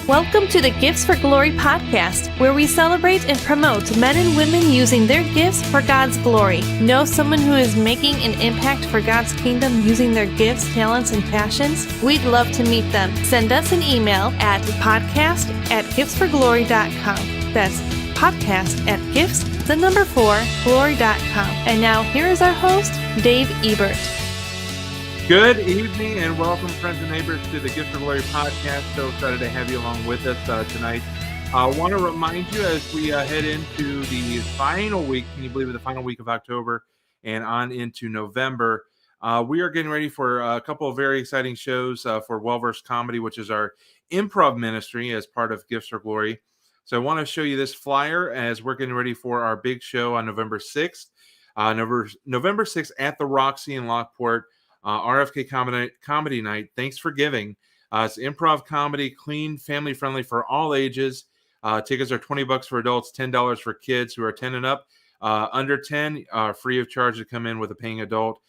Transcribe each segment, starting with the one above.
Welcome to the Gifts for Glory podcast, where we celebrate and promote men and women using their gifts for God's glory. Know someone who is making an impact for God's kingdom using their gifts, talents, and passions? We'd love to meet them. Send us an email at podcast@giftsforglory.com. That's podcast@gifts4glory.com. And now here is our host, Dave Ebert. Good evening and welcome, friends and neighbors, to the Gifts for Glory podcast. So excited to have you along with us tonight. I want to remind you as we head into the final week, can you believe it, the final week of October and on into November, we are getting ready for a couple of very exciting shows for Well-Versed Comedy, which is our improv ministry as part of Gifts for Glory. So I want to show you this flyer as we're getting ready for our big show on November 6th. November 6th at the Roxy in Lockport. RFK Comedy Night. Thanks for giving. It's improv comedy, clean, family-friendly for all ages. Tickets are $20 for adults, $10 for kids who are 10 and up. Under 10, free of charge to come in with a paying adult.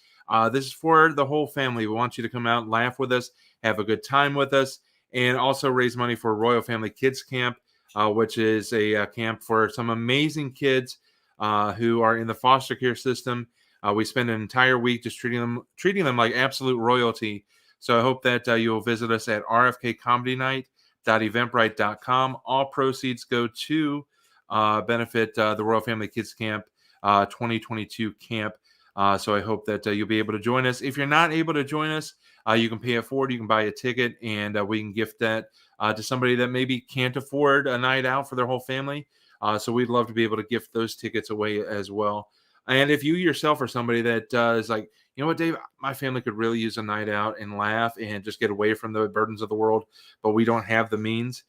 This is for the whole family. We want you to come out, laugh with us, have a good time with us, and also raise money for Royal Family Kids Camp, which is a camp for some amazing kids who are in the foster care system. We spend an entire week just treating them like absolute royalty. So I hope that you'll visit us at rfkcomedynight.eventbrite.com. All proceeds go to benefit the Royal Family Kids Camp 2022 camp. So I hope that you'll be able to join us. If you're not able to join us, you can pay it forward. You can buy a ticket, and we can gift that to somebody that maybe can't afford a night out for their whole family. So we'd love to be able to gift those tickets away as well. And if you yourself are somebody that is like, you know what, Dave, my family could really use a night out and laugh and just get away from the burdens of the world, but we don't have the means,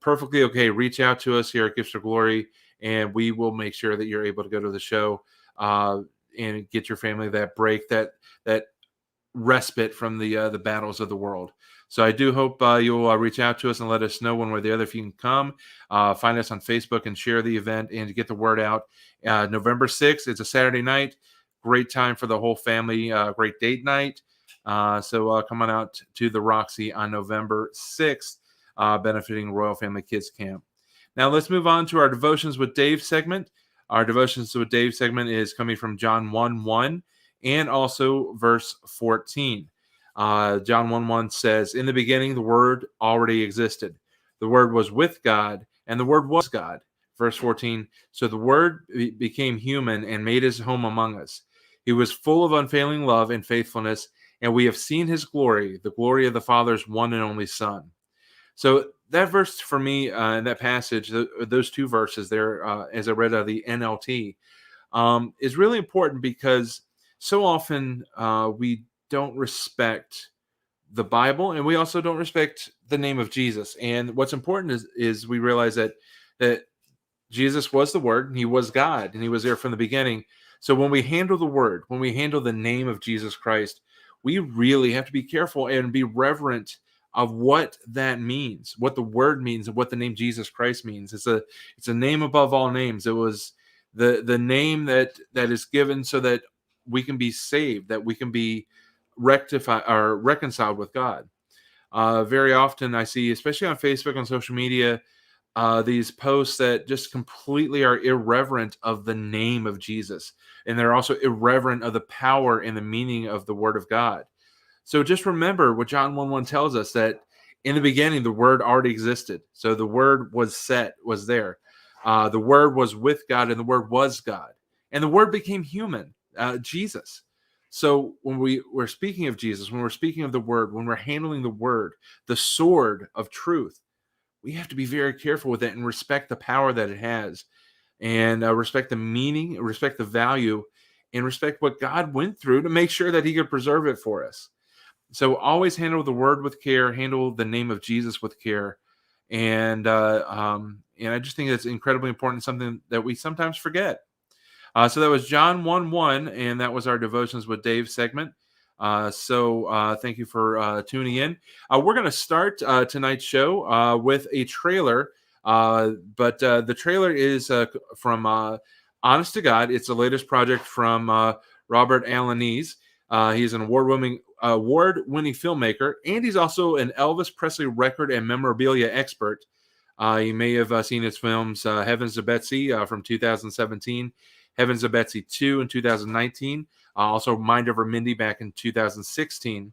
perfectly okay. Reach out to us here at Gifts for Glory, and we will make sure that you're able to go to the show and get your family that break, that respite from the battles of the world. So I do hope you'll reach out to us and let us know one way or the other if you can come. Find us on Facebook and share the event and get the word out. November 6th, it's a Saturday night. Great time for the whole family. Great date night. So come on out to the Roxy on November 6th, benefiting Royal Family Kids Camp. Now let's move on to our Devotions with Dave segment. Our Devotions with Dave segment is coming from John 1:1 and also verse 14. John 1:1 says, "In the beginning, the Word already existed. The Word was with God, and the Word was God." Verse 14, "So the Word became human and made his home among us. He was full of unfailing love and faithfulness, and we have seen his glory, the glory of the Father's one and only Son." So that verse for me, in that passage, those two verses there, as I read out of the NLT, is really important because so often we don't respect the Bible, and we also don't respect the name of Jesus. And what's important is we realize that Jesus was the Word, and he was God, and he was there from the beginning. So when we handle the Word, when we handle the name of Jesus Christ, we really have to be careful and be reverent of what that means, what the Word means, and what the name Jesus Christ means. It's a name above all names. It was the name that is given so that we can be saved, that we can be rectified or reconciled with God. Very often I see, especially on Facebook, on social media, these posts that just completely are irreverent of the name of Jesus. And they're also irreverent of the power and the meaning of the Word of God. So just remember what John 1:1 tells us, that in the beginning, the Word already existed. So the Word was there. The Word was with God, and the Word was God. And the Word became human, Jesus. So when we're speaking of Jesus, when we're speaking of the Word, when we're handling the Word, the sword of truth, we have to be very careful with it and respect the power that it has, and respect the meaning, respect the value, and respect what God went through to make sure that he could preserve it for us. So always handle the Word with care, handle the name of Jesus with care. And I just think that's incredibly important, something that we sometimes forget. So that was John 1:1, and that was our Devotions with Dave segment. So thank you for tuning in. We're going to start tonight's show with a trailer, but the trailer is from Honest to God. It's the latest project from Robert Alaniz. He's an award-winning filmmaker, and he's also an Elvis Presley record and memorabilia expert. You may have seen his films Heavens to Betsy from 2017, Heavens to Betsy 2 in 2019, also Mind Over Mindy back in 2016.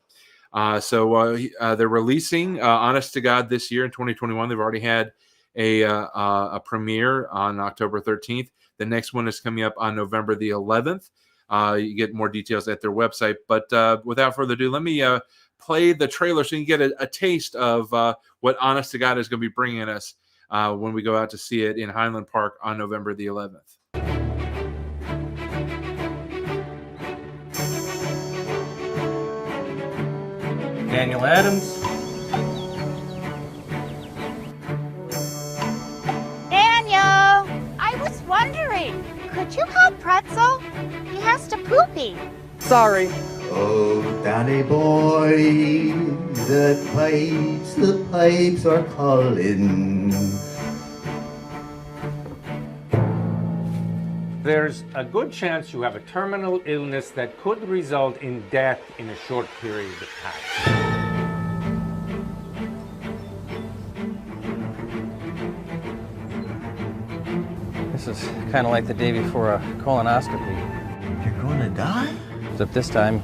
So they're releasing Honest to God this year in 2021. They've already had a premiere on October 13th. The next one is coming up on November the 11th. You get more details at their website. But without further ado, let me play the trailer so you can get a taste of what Honest to God is going to be bringing us when we go out to see it in Highland Park on November the 11th. Daniel Adams. Daniel, I was wondering, could you call Pretzel? He has to poopy. Sorry. Oh, Danny boy, the pipes are calling. There's a good chance you have a terminal illness that could result in death in a short period of time. This is kind of like the day before a colonoscopy. You're gonna die? Except this time,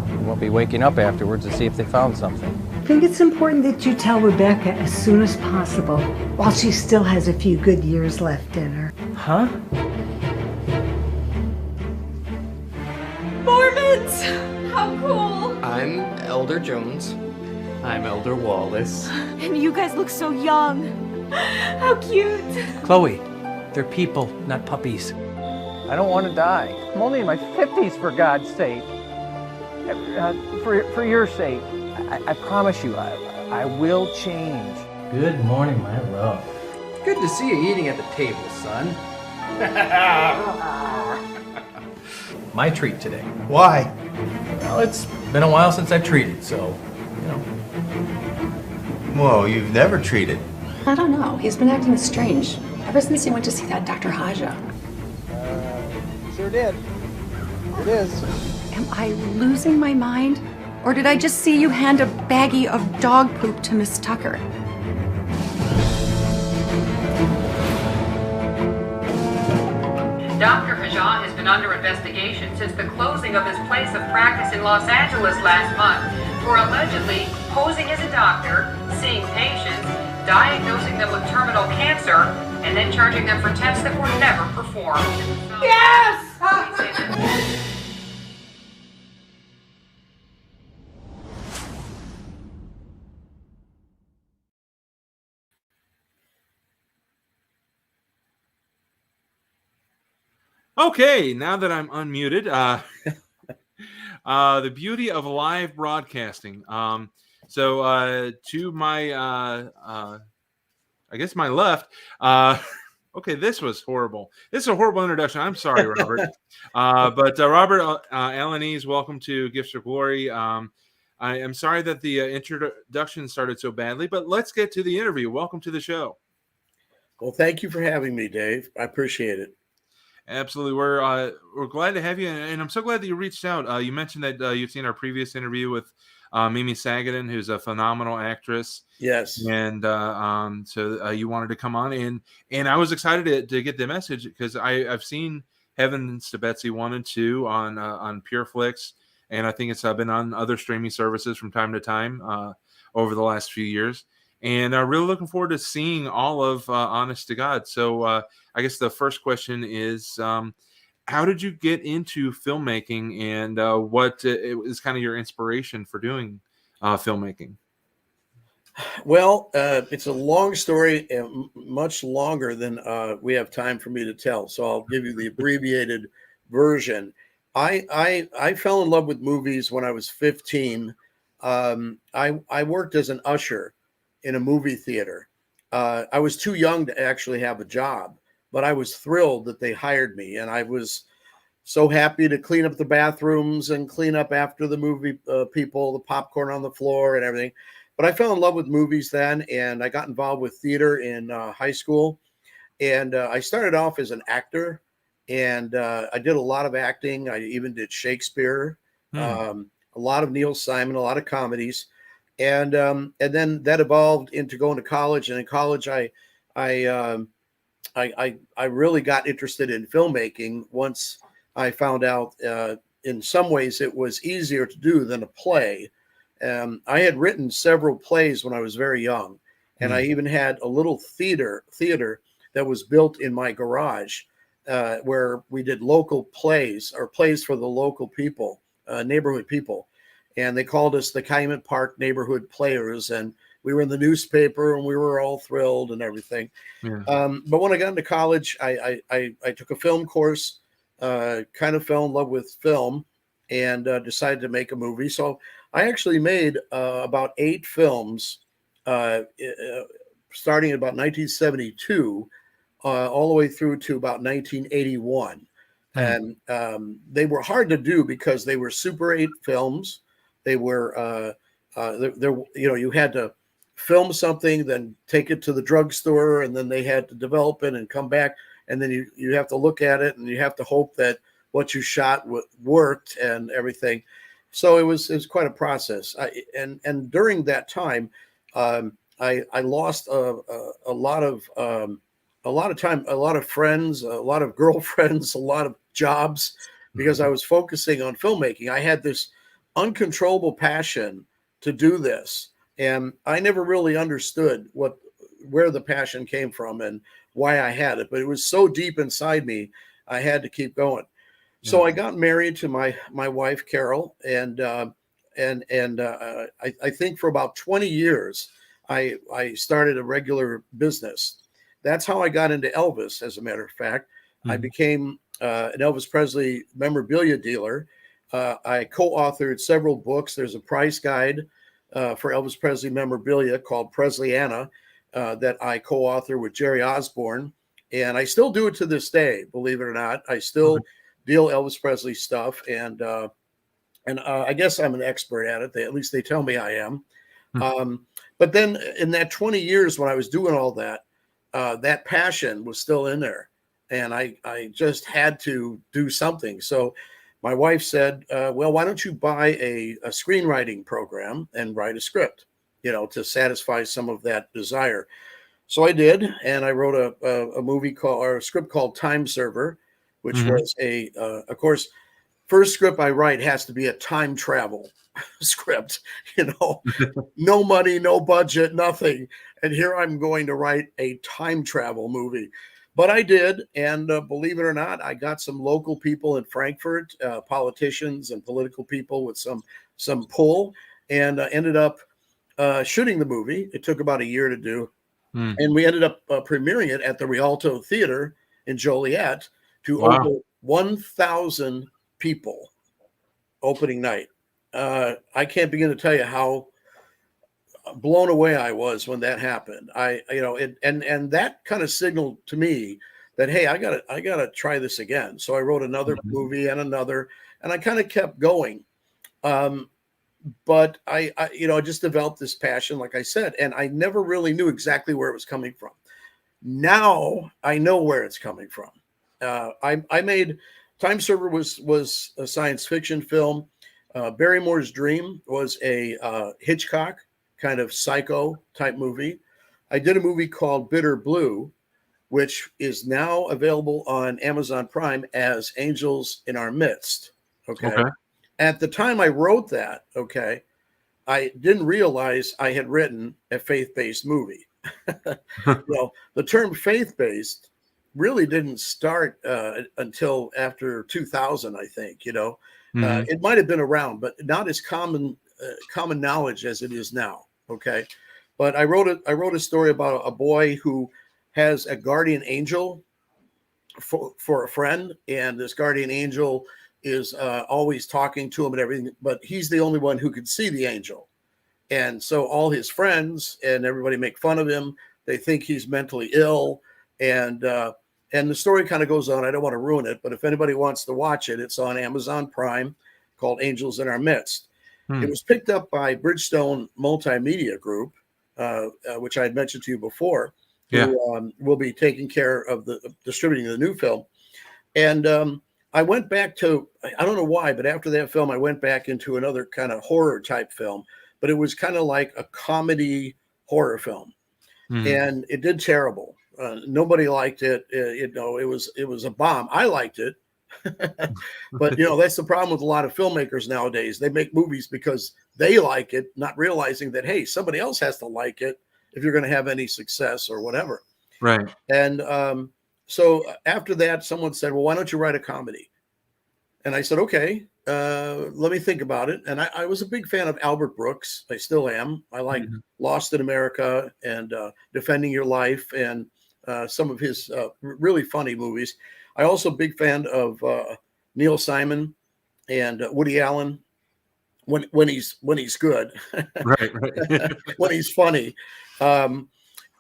you won't be waking up afterwards to see if they found something. I think it's important that you tell Rebecca as soon as possible, while she still has a few good years left in her. Huh? Mormons! How cool! I'm Elder Jones. I'm Elder Wallace. And you guys look so young. How cute. Chloe, They're people, not puppies. I don't want to die. I'm only in my 50s, for God's sake. For your sake. I promise you, I will change. Good morning, my love. Good to see you eating at the table, son. My treat today. Why? Well, it's been a while since I've treated, so, you know. Whoa, you've never treated. I don't know. He's been acting strange ever since he went to see that Dr. Haja. Sure did. It is. Am I losing my mind? Or did I just see you hand a baggie of dog poop to Miss Tucker? Dr. Haja has been under investigation since the closing of his place of practice in Los Angeles last month for allegedly posing as a doctor, seeing patients, diagnosing them with terminal cancer, and then charging them for tests that were never performed. Yes! Okay, now that I'm unmuted, the beauty of live broadcasting. So to my, I guess my left. Okay, this was horrible. This is a horrible introduction. I'm sorry, Robert. But Robert Alaniz, welcome to Gifts of Glory. I am sorry that the introduction started so badly, but let's get to the interview. Welcome to the show. Well, thank you for having me, Dave. I appreciate it. Absolutely. We're glad to have you. And I'm so glad that you reached out. You mentioned that you've seen our previous interview with Mimi Sagadan, who's a phenomenal actress. Yes. And so you wanted to come on. And I was excited to get the message because I've seen Heavens to Betsy 1 and 2 on PureFlix. And I think it's been on other streaming services from time to time over the last few years. And really looking forward to seeing all of Honest to God. So I guess the first question is, how did you get into filmmaking, and what is kind of your inspiration for doing filmmaking? Well, it's a long story, much longer than we have time for me to tell. So I'll give you the abbreviated version. I fell in love with movies when I was 15. I worked as an usher in a movie theater. I was too young to actually have a job, but I was thrilled that they hired me. And I was so happy to clean up the bathrooms and clean up after the movie people, the popcorn on the floor and everything. But I fell in love with movies then, and I got involved with theater in high school. And I started off as an actor, and I did a lot of acting. I even did Shakespeare, a lot of Neil Simon, a lot of comedies. And then that evolved into going to college. And in college, I really got interested in filmmaking once I found out in some ways it was easier to do than a play. I had written several plays when I was very young, and I even had a little theater that was built in my garage where we did local plays, or plays for the local people, neighborhood people. And they called us the Calumet Park Neighborhood Players, and we were in the newspaper, and we were all thrilled and everything. Yeah. But when I got into college, I took a film course, kind of fell in love with film, and decided to make a movie. So I actually made about 8 films, starting in about 1972, all the way through to about 1981. And they were hard to do because they were Super 8 films. They were, you had to film something, then take it to the drugstore, and then they had to develop it and come back. And then you have to look at it, and you have to hope that what you shot worked and everything. So it was quite a process. And during that time, I lost a lot of time, a lot of friends, a lot of girlfriends, a lot of jobs, because I was focusing on filmmaking. I had this uncontrollable passion to do this, and I never really understood where the passion came from and why I had it, but it was so deep inside me, I had to keep going. So I got married to my wife Carol, and I think for about 20 years I started a regular business, that's how I got into Elvis. As a matter of fact, I became an Elvis Presley memorabilia dealer. I co-authored several books. There's a price guide for Elvis Presley memorabilia called Presleyana that I co-author with Jerry Osborne. And I still do it to this day, believe it or not. I still deal Elvis Presley stuff. And I guess I'm an expert at it. At least they tell me I am. But then in that 20 years when I was doing all that, that passion was still in there. And I just had to do something. So my wife said, well, why don't you buy a screenwriting program and write a script, to satisfy some of that desire. So I did. And I wrote a script called Time Server, which was of course, first script I write has to be a time travel script, no money, no budget, nothing. And here I'm going to write a time travel movie. But I did, and believe it or not, I got some local people in Frankfurt, politicians and political people with some pull, and ended up shooting the movie. It took about a year to do, and we ended up premiering it at the Rialto Theater in Joliet to over 1,000 people opening night. I can't begin to tell you how blown away I was when that happened. And that kind of signaled to me that, hey, I gotta try this again. So I wrote another movie and another, and I kind of kept going. But I just developed this passion, like I said, and I never really knew exactly where it was coming from. Now I know where it's coming from. I made Time Server was a science fiction film. Barrymore's Dream was a Hitchcock kind of psycho type movie. I did a movie called Bitter Blue, which is now available on Amazon Prime as Angels in Our Midst. Okay. At the time I wrote that, I didn't realize I had written a faith-based movie. Well, the term faith-based really didn't start until after 2000, I think. It might have been around, but not as common knowledge as it is now. Okay, but I wrote a story about a boy who has a guardian angel for a friend, and this guardian angel is always talking to him and everything, but he's the only one who could see the angel, and so all his friends and everybody make fun of him. They think he's mentally ill, and the story kind of goes on. I don't want to ruin it, but if anybody wants to watch it, it's on Amazon Prime, called Angels in Our Midst. It was picked up by Bridgestone Multimedia Group, which I had mentioned to you before, who will be taking care of distributing the new film. And I went back to, I don't know why, but after that film, I went back into another kind of horror type film, but it was kind of like a comedy horror film. And it did terrible. Nobody liked it. It was a bomb. I liked it. But that's the problem with a lot of filmmakers nowadays. They make movies because they like it, not realizing that, hey, somebody else has to like it if you're going to have any success or whatever. Right. And so after that, someone said, well, why don't you write a comedy? And I said, okay, let me think about it. And I was a big fan of Albert Brooks. I still am. I like Lost in America and Defending Your Life and some of his really funny movies. I also a big fan of Neil Simon and Woody Allen when he's good, right. when he's funny. So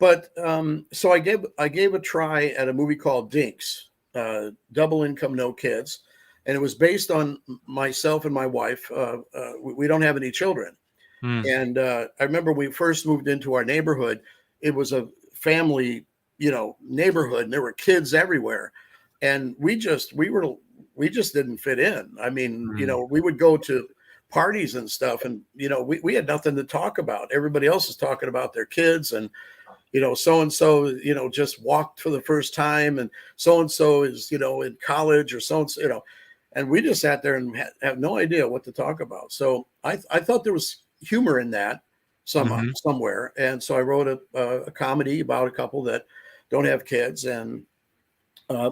I gave a try at a movie called Dinks, Double Income, No Kids, and it was based on myself and my wife. We don't have any children, and I remember we first moved into our neighborhood. It was a family, neighborhood, and there were kids everywhere. And we just didn't fit in. I mean, we would go to parties and stuff, and we had nothing to talk about. Everybody else is talking about their kids, and so and so just walked for the first time, and so is in college, or so and so, and we just sat there and have no idea what to talk about. So I thought there was humor in that somewhere, and so I wrote a comedy about a couple that don't have kids and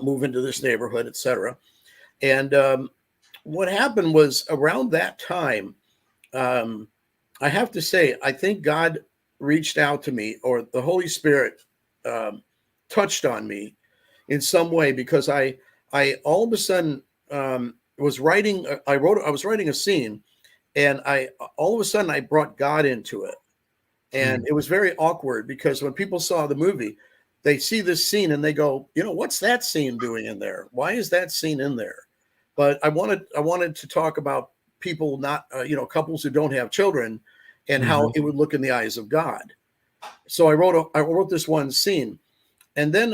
move into this neighborhood, etc. And what happened was around that time, I have to say, I think God reached out to me, or the Holy Spirit touched on me in some way, because I all of a sudden was writing. I was writing a scene, and all of a sudden I brought God into it, and it was very awkward, because when people saw the movie, they see this scene and they go, what's that scene doing in there? Why is that scene in there? But I wanted to talk about people, not couples who don't have children, and how it would look in the eyes of God. So I wrote this one scene, and then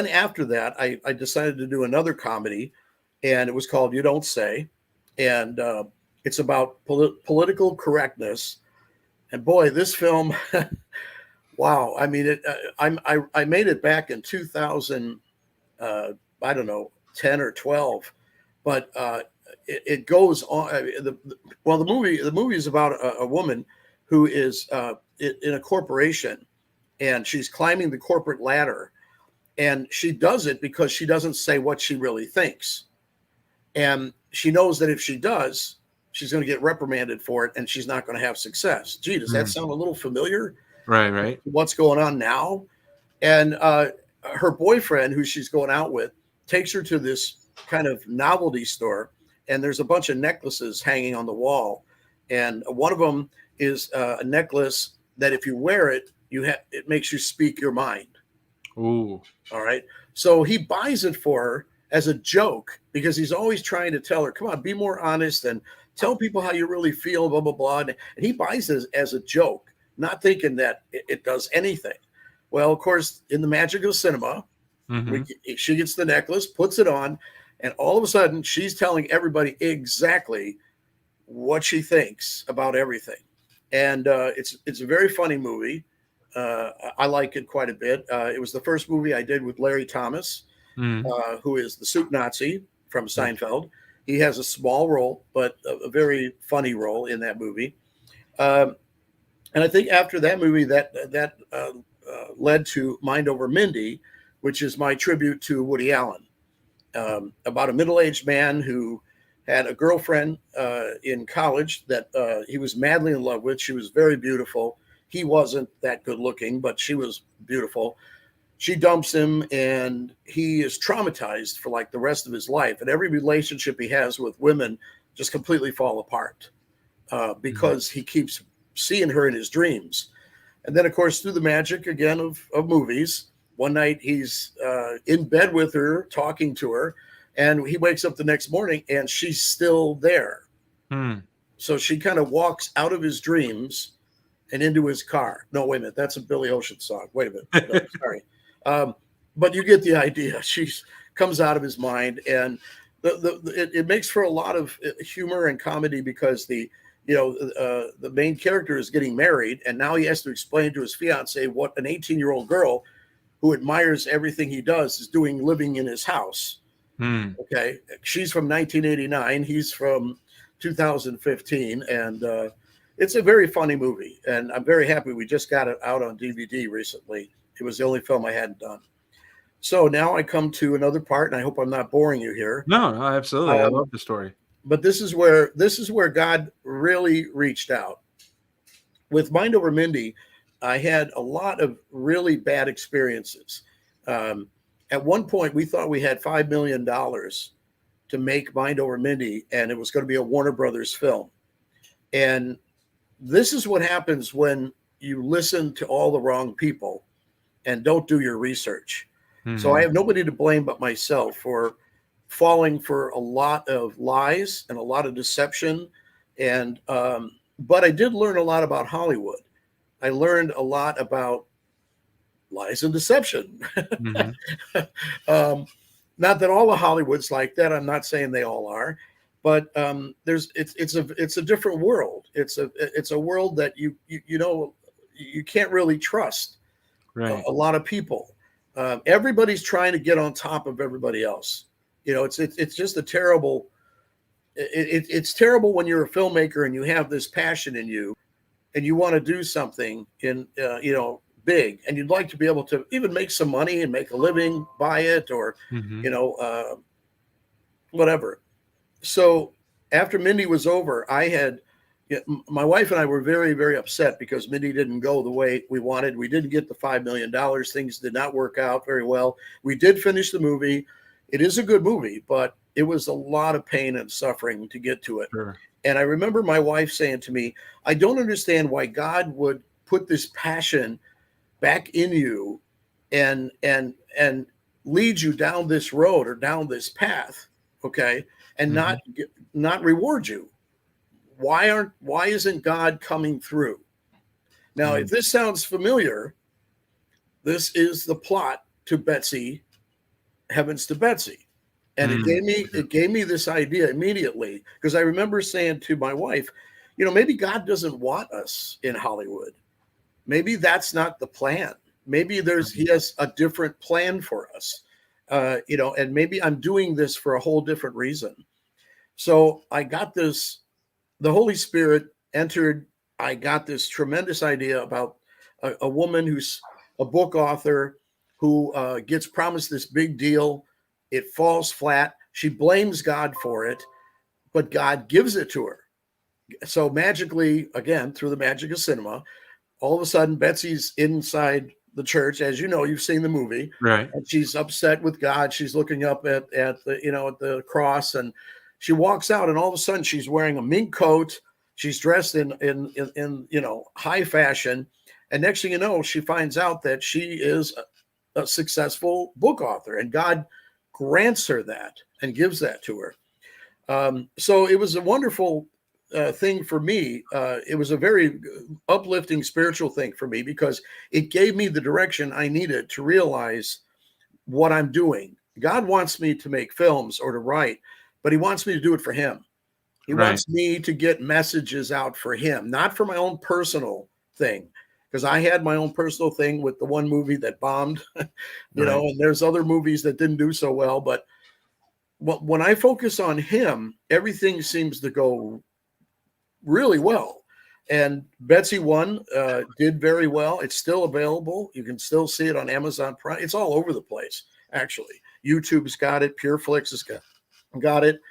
after that I decided to do another comedy, and it was called You Don't Say, and it's about political correctness. And boy, this film, wow! I mean, I made it back in 2000, I don't know, 10 or 12, but it goes on. The movie is about a woman who is in a corporation, and she's climbing the corporate ladder, and she does it because she doesn't say what she really thinks, and she knows that if she does, she's going to get reprimanded for it, and she's not going to have success. Gee, does that sound a little familiar? Right. What's going on now? And her boyfriend, who she's going out with, takes her to this kind of novelty store, and there's a bunch of necklaces hanging on the wall, and one of them is a necklace that if you wear it, it makes you speak your mind. Ooh. All right. So he buys it for her as a joke, because he's always trying to tell her, come on, be more honest and tell people how you really feel, blah, blah, blah. And he buys it as a joke, not thinking that it does anything. Well, of course, in the magic of cinema, she gets the necklace, puts it on, and all of a sudden she's telling everybody exactly what she thinks about everything. And it's a very funny movie. I like it quite a bit. It was the first movie I did with Larry Thomas, who is the soup Nazi from Seinfeld. He has a small role, but a very funny role in that movie. And I think after that movie, that led to Mind Over Mindy, which is my tribute to Woody Allen, about a middle-aged man who had a girlfriend in college that he was madly in love with. She was very beautiful. He wasn't that good looking, but she was beautiful. She dumps him, and he is traumatized for like the rest of his life. And every relationship he has with women just completely fall apart because he keeps seeing her in his dreams. And then, of course, through the magic again of movies, one night he's in bed with her, talking to her, and he wakes up the next morning and she's still there. So she kind of walks out of his dreams and into his car. No, wait a minute. That's a Billy Ocean song. Wait a minute. No, sorry. But you get the idea. She comes out of his mind, and it makes for a lot of humor and comedy, because the main character is getting married, and now he has to explain to his fiance what an 18-year-old girl who admires everything he does is doing living in his house. Okay. She's from 1989. He's from 2015. And it's a very funny movie. And I'm very happy we just got it out on DVD recently. It was the only film I hadn't done. So now I come to another part, and I hope I'm not boring you here. No, absolutely. I love the story. But this is where God really reached out. With Mind Over Mindy, I had a lot of really bad experiences. At one point, we thought we had $5 million to make Mind Over Mindy, and it was going to be a Warner Brothers film. And this is what happens when you listen to all the wrong people and don't do your research. So I have nobody to blame but myself for falling for a lot of lies and a lot of deception. And but I did learn a lot about Hollywood. I learned a lot about lies and deception. Not that all of Hollywood's like that. I'm not saying they all are, but it's a different world. It's a world that you can't really trust. Right. A lot of people. Everybody's trying to get on top of everybody else. It's just a terrible. It's terrible when you're a filmmaker and you have this passion in you, and you want to do something in big, and you'd like to be able to even make some money and make a living by it, or whatever. So after Mindy was over, I had my wife and I were very, very upset because Mindy didn't go the way we wanted. We didn't get the $5 million. Things did not work out very well. We did finish the movie. It is a good movie, but it was a lot of pain and suffering to get to it. Sure. And I remember my wife saying to me, I don't understand why God would put this passion back in you and lead you down this road or down this path, okay, and not reward you. Why isn't God coming through? Now, if this sounds familiar, this is the plot to Betsy, Heavens to Betsy. And it gave me this idea immediately, because I remember saying to my wife, maybe God doesn't want us in Hollywood. Maybe that's not the plan. Maybe he has a different plan for us, and maybe I'm doing this for a whole different reason. So I got this, the Holy Spirit entered. I got this tremendous idea about a woman who's a book author who gets promised this big deal. It falls flat. She blames God for it, but God gives it to her. So magically, again, through the magic of cinema, all of a sudden Betsy's inside the church. As you know, you've seen the movie, right? And she's upset with God. She's looking up at the at the cross, and she walks out, and all of a sudden she's wearing a mink coat. She's dressed in high fashion, and next thing you know, she finds out that she is a successful book author, and God grants her that and gives that to her. So it was a wonderful thing for me. It was a very uplifting spiritual thing for me, because it gave me the direction I needed to realize what I'm doing. God wants me to make films or to write, but he wants me to do it for him. He wants me to get messages out for him, not for my own personal thing. Because I had my own personal thing with the one movie that bombed, and there's other movies that didn't do so well. But when I focus on him, everything seems to go really well. And Betsy 1 did very well. It's still available. You can still see it on Amazon Prime. It's all over the place, actually. YouTube's got it. PureFlix has got it.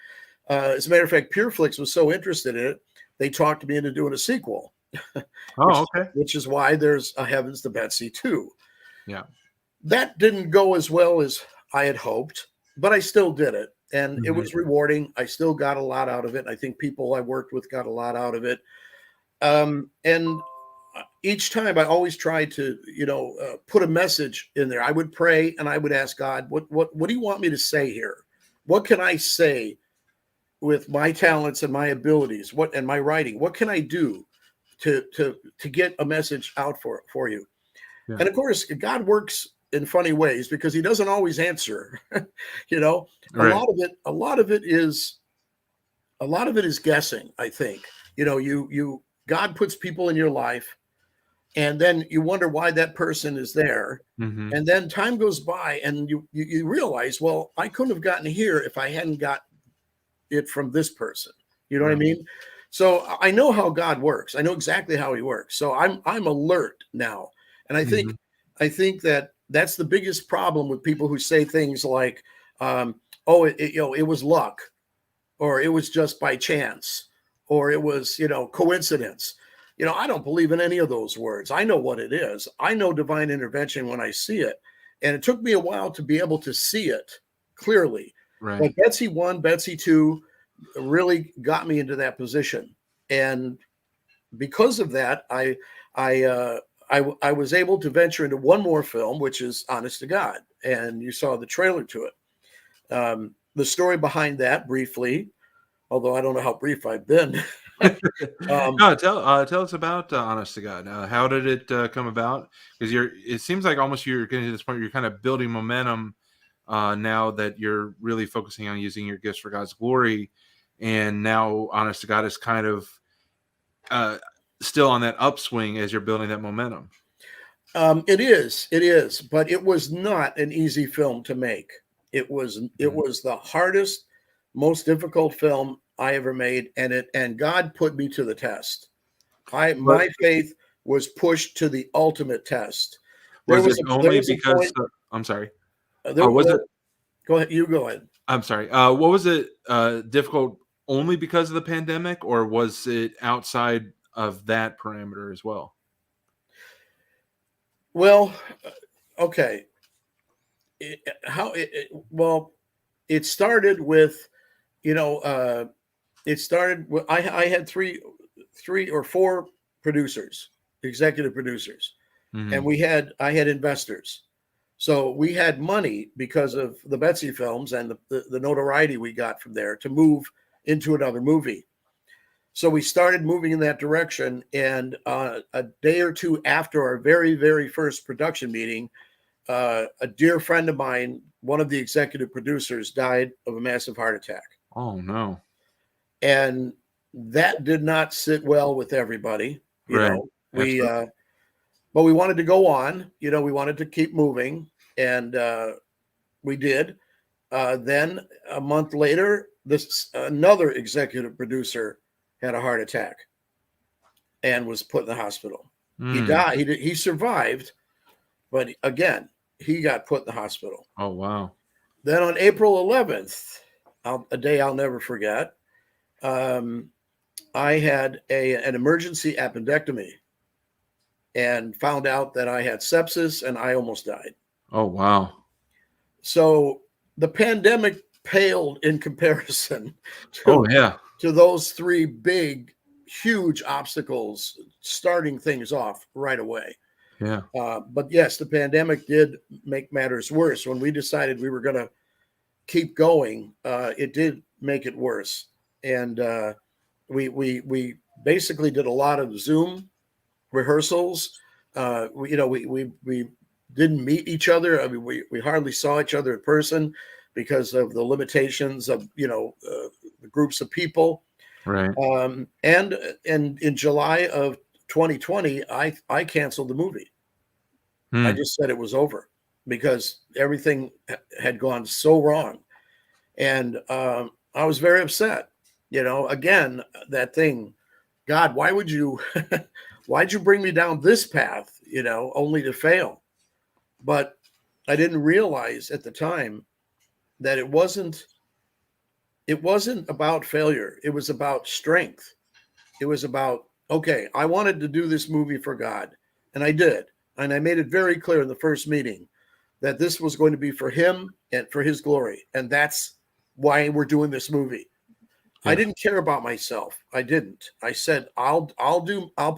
As a matter of fact, PureFlix was so interested in it, they talked me into doing a sequel. Which is why there's a Heavens to Betsy 2. Yeah. That didn't go as well as I had hoped, but I still did it. And it was rewarding. I still got a lot out of it. I think people I worked with got a lot out of it. And each time I always tried to, put a message in there. I would pray and I would ask God, what do you want me to say here? What can I say with my talents and my abilities? And my writing? What can I do to get a message out for you? Yeah. And of course, God works in funny ways, because he doesn't always answer. A lot of it is guessing, I think. God puts people in your life, and then you wonder why that person is there. And then time goes by and you realize, well, I couldn't have gotten here if I hadn't got it from this person. You know what I mean? So I know how God works. I know exactly how he works. So I'm alert now. And I think that that's the biggest problem with people who say things like, it was luck, or it was just by chance, or it was, coincidence. I don't believe in any of those words. I know what it is. I know divine intervention when I see it. And it took me a while to be able to see it clearly. Right. But Betsy 1, Betsy 2 really got me into that position. And because of that, I was able to venture into one more film, which is Honest to God. And you saw the trailer to it. The story behind that, briefly, although I don't know how brief I've been. No, tell us about Honest to God. How did it come about? Because it seems like almost you're getting to this point where you're kind of building momentum now that you're really focusing on using your gifts for God's glory. And now Honest to God is kind of still on that upswing as you're building that momentum. It is, but it was not an easy film to make. It was the hardest, most difficult film I ever made, and God put me to the test. My faith was pushed to the ultimate test. Was it only because? I'm sorry. Was it? Go ahead. You go ahead. I'm sorry. What was it difficult only because of the pandemic, or was it outside of that parameter as well? Well, okay. Well, it started with, it started with, I had three or four producers, executive producers, and I had investors. So we had money because of the Betsy films and the notoriety we got from there to move into another movie. So we started moving in that direction. And a day or two after our very, very first production meeting, a dear friend of mine, one of the executive producers, died of a massive heart attack. Oh, no. And that did not sit well with everybody. But we wanted to go on, we wanted to keep moving, and we did. Then a month later, another executive producer had a heart attack and was put in the hospital. He died. He survived, but again, he got put in the hospital. Oh, wow. Then on April 11th, a day I'll never forget, I had an emergency appendectomy and found out that I had sepsis and I almost died. Oh, wow. So the pandemic paled in comparison to those three big, huge obstacles starting things off right away. Yeah. But yes, the pandemic did make matters worse. When we decided we were going to keep going, it did make it worse. And we basically did a lot of Zoom rehearsals. We didn't meet each other. I mean, we hardly saw each other in person because of the limitations of the groups of people. Right. And in July of 2020, I canceled the movie. I just said it was over because everything had gone so wrong, and I was very upset. Again, that thing, God, why'd you bring me down this path, only to fail? But I didn't realize at the time that it wasn't about failure. It was about strength. It was about, okay, I wanted to do this movie for God, and I did. And I made it very clear in the first meeting that this was going to be for him and for his glory. And that's why we're doing this movie. I didn't care about myself. I didn't. I said, I'll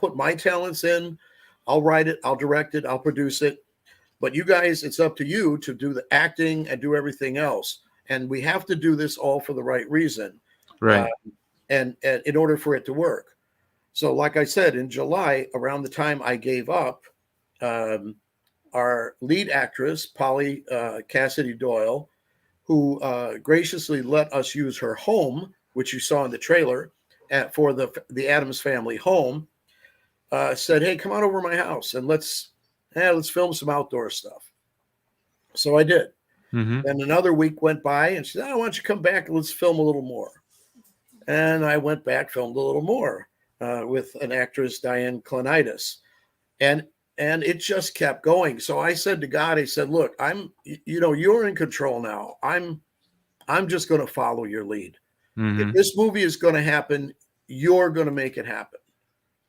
put my talents in. I'll write it. I'll direct it. I'll produce it. But you guys, it's up to you to do the acting and do everything else. And we have to do this all for the right reason. Right. And in order for it to work. So like I said, in July, around the time I gave up, our lead actress, Polly Cassidy Doyle, who graciously let us use her home, which you saw in the trailer, for the Addams Family home, said, "Hey, come on over to my house and let's film some outdoor stuff." So I did. And another week went by, and she said, "Oh, why don't you come back and let's film a little more?" And I went back, filmed a little more with an actress, Diane Klonitis, and it just kept going. So I said to God, I said, "Look, you're in control now. I'm just going to follow your lead. If this movie is going to happen, you're going to make it happen.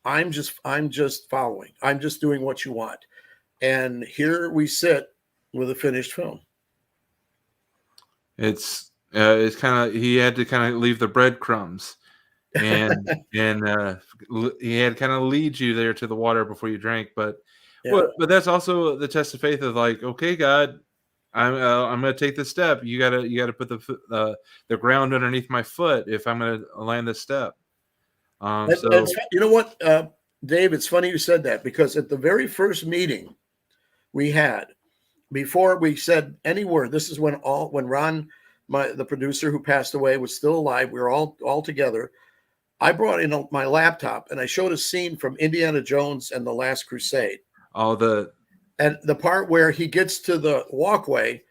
I'm just following. I'm just doing what you want." And here we sit with a finished film. It's kind of, he had to kind of leave the breadcrumbs, and he had kind of lead you there to the water before you drank. But that's also the test of faith of like, okay, God, I'm going to take this step. You gotta put the ground underneath my foot if I'm going to land this step. So you know what, Dave? It's funny you said that, because at the very first meeting we had, before we said any word, this is when Ron, the producer who passed away, was still alive. We were all together. I brought in my laptop and I showed a scene from Indiana Jones and the Last Crusade. And the part where he gets to the walkway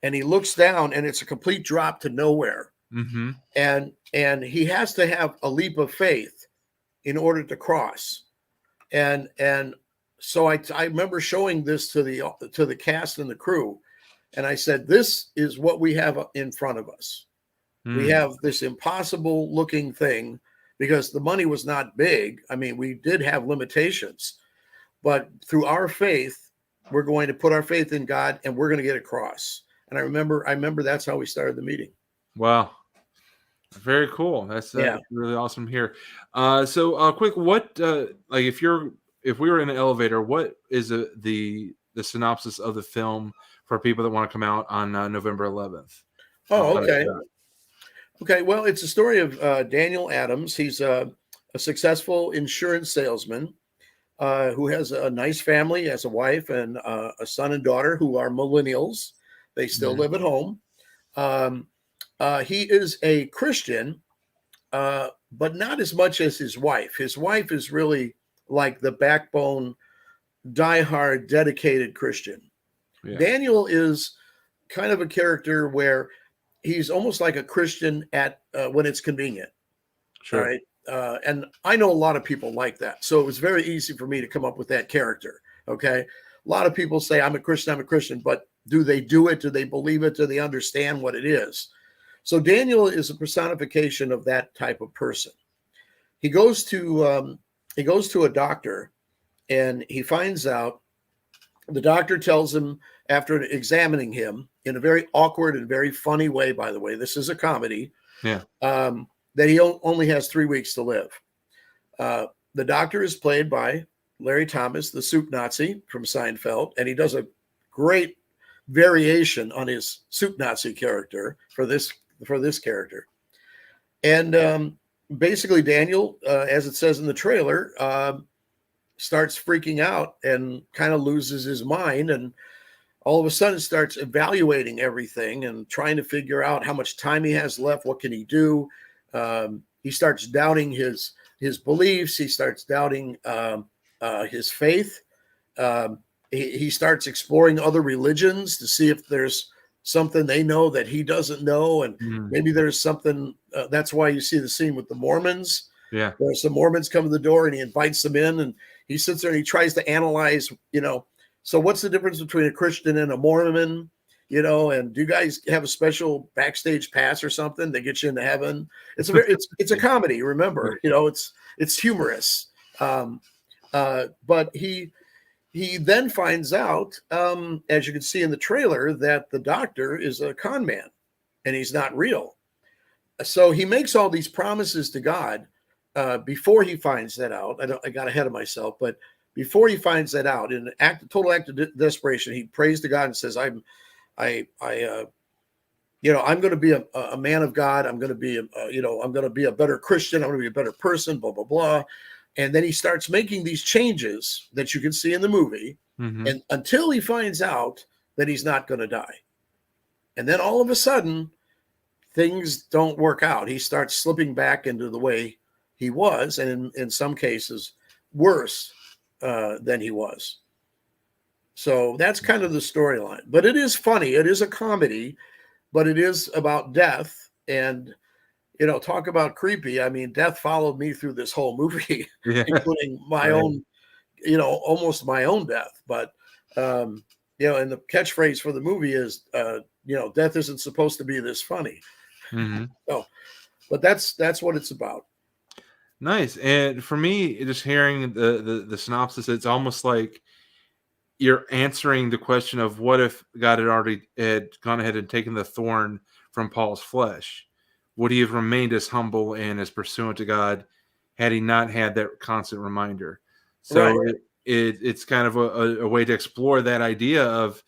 and he looks down and it's a complete drop to nowhere. And he has to have a leap of faith in order to cross. And so I remember showing this to the cast and the crew, and I said, "This is what we have in front of us. We have this impossible looking thing because the money was not big. I mean, we did have limitations, but through our faith, we're going to put our faith in God and we're going to get across. And I remember that's how we started the meeting. Wow. Very cool. That's really awesome here. So quick, what like if we were in an elevator, what is the synopsis of the film for people that want to come out on November 11th? Oh, okay. Okay. Well, it's a story of Daniel Adams. He's a successful insurance salesman who has a nice family, has a wife and a son and daughter who are millennials. They still live at home. He is a Christian, but not as much as his wife. His wife is really like the backbone, diehard, dedicated Christian. Yeah. Daniel is kind of a character where he's almost like a Christian at when it's convenient. Sure. Right? And I know a lot of people like that. So it was very easy for me to come up with that character. Okay. A lot of people say, I'm a Christian, but do they do it? Do they believe it? Do they understand what it is? So Daniel is a personification of that type of person. He goes to a doctor and he finds out, the doctor tells him after examining him in a very awkward and very funny way, by the way, this is a comedy, that he only has 3 weeks to live. The doctor is played by Larry Thomas, the soup Nazi from Seinfeld, and he does a great variation on his soup Nazi character for this character. And basically Daniel, as it says in the trailer, starts freaking out and kind of loses his mind, and all of a sudden starts evaluating everything and trying to figure out how much time he has left. What can he do? He starts doubting his beliefs. He starts doubting his faith. He starts exploring other religions to see if there's something they know that he doesn't know. And maybe there's something, that's why you see the scene with the Mormons. Yeah. Where some Mormons come to the door and he invites them in and he sits there and he tries to analyze, so what's the difference between a Christian and a Mormon, and do you guys have a special backstage pass or something that gets you into heaven? It's a comedy. Remember, it's humorous. But he then finds out, as you can see in the trailer, that the doctor is a con man and he's not real. So he makes all these promises to God before he finds that out. I got ahead of myself, but before he finds that out, in a total act of desperation, he prays to God and says, I'm going to be a man of God. I'm going to be, I'm going to be a better Christian. I'm going to be a better person, blah, blah, blah. And then he starts making these changes that you can see in the movie, and until he finds out that he's not going to die. And then all of a sudden, things don't work out. He starts slipping back into the way he was, and in some cases, worse than he was. So that's kind of the storyline. But it is funny. It is a comedy, but it is about death. And, talk about creepy. I mean, death followed me through this whole movie, including my own, almost my own death. But, and the catchphrase for the movie is, death isn't supposed to be this funny. So, but that's what it's about. Nice. And for me, just hearing the synopsis, it's almost like you're answering the question of what if God had gone ahead and taken the thorn from Paul's flesh? Would he have remained as humble and as pursuant to God had he not had that constant reminder? So it's kind of a way to explore that idea of,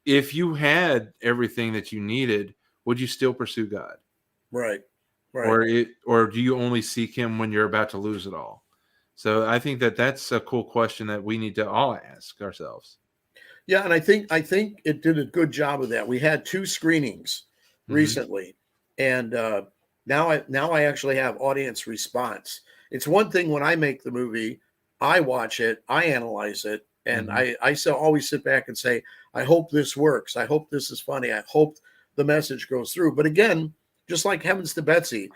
if you had everything that you needed, would you still pursue God? Right. Or do you only seek him when you're about to lose it all? So I think that's a cool question that we need to all ask ourselves. Yeah, and I think it did a good job of that. We had 2 screenings recently, and now I actually have audience response. It's one thing when I make the movie, I watch it, I analyze it, and I always sit back and say, I hope this works. I hope this is funny. I hope the message goes through. But again, just like Heavens to Betsy,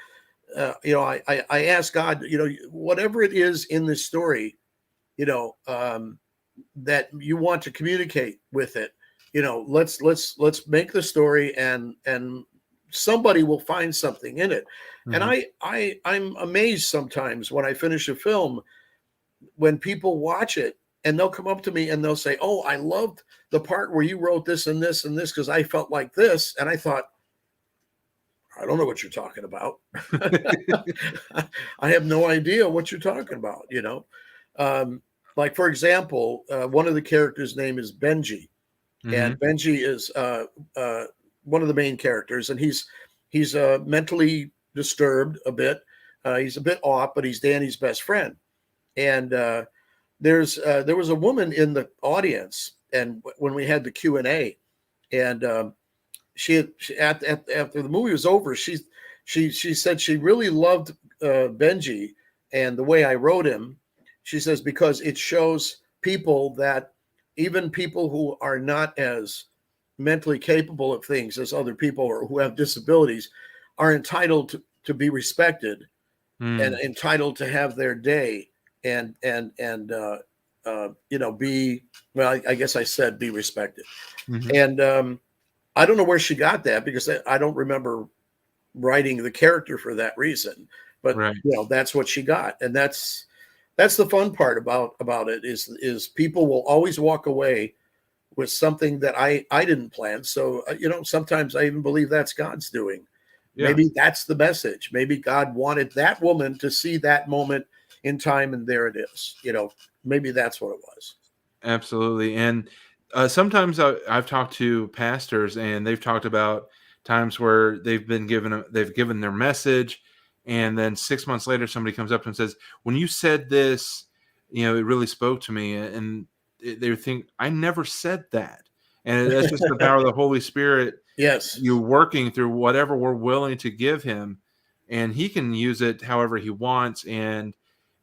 I ask God, whatever it is in this story, that you want to communicate with it, let's make the story and somebody will find something in it. And I'm amazed sometimes when I finish a film, when people watch it and they'll come up to me and they'll say, "Oh, I loved the part where you wrote this and this and this because I felt like this." And I thought, I don't know what you're talking about. I have no idea what you're talking about, you know. Like, for example, one of the characters' name is Benji. And Benji is one of the main characters, and he's mentally disturbed a bit. He's a bit off, but he's Danny's best friend. And there was a woman in the audience, and when we had the Q&A, and she after the movie was over, she said she really loved Benji and the way I wrote him. She says because it shows people that even people who are not as mentally capable of things as other people or who have disabilities are entitled to be respected and entitled to have their day and you know, be, well, I guess I said be respected. And I don't know where she got that because I don't remember writing the character for that reason, but you know, that's what she got. And that's the fun part about it is people will always walk away with something that I didn't plan. So, you know, sometimes I even believe that's God's doing. Yeah. Maybe that's the message. Maybe God wanted that woman to see that moment in time, and there it is. You know, maybe that's what it was. Absolutely. And sometimes I've talked to pastors, and they've talked about times where they've given their message, and then 6 months later, somebody comes up and says, "When you said this, you know, it really spoke to me." And they think, "I never said that." And that's just the power of the Holy Spirit. Yes, you're working through whatever we're willing to give Him, and He can use it however He wants. And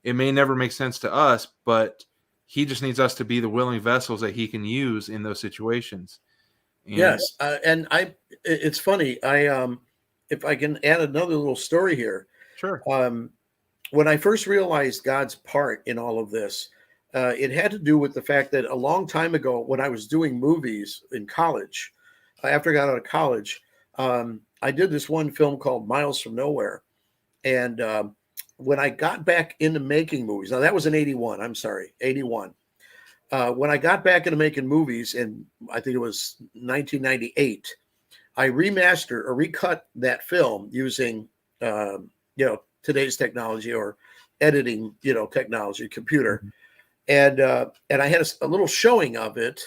it may never make sense to us, but He just needs us to be the willing vessels that He can use in those situations. And yes, and it's funny. If I can add another little story here. Sure. When I first realized God's part in all of this, it had to do with the fact that a long time ago, when I was doing movies in college, after I got out of college, I did this one film called Miles from Nowhere. And when I got back into making movies, now that was in 81, I'm sorry, 81. When I got back into making movies in, I think it was 1998, I remastered or recut that film using, you know, today's technology or editing, you know, technology, computer. And I had a little showing of it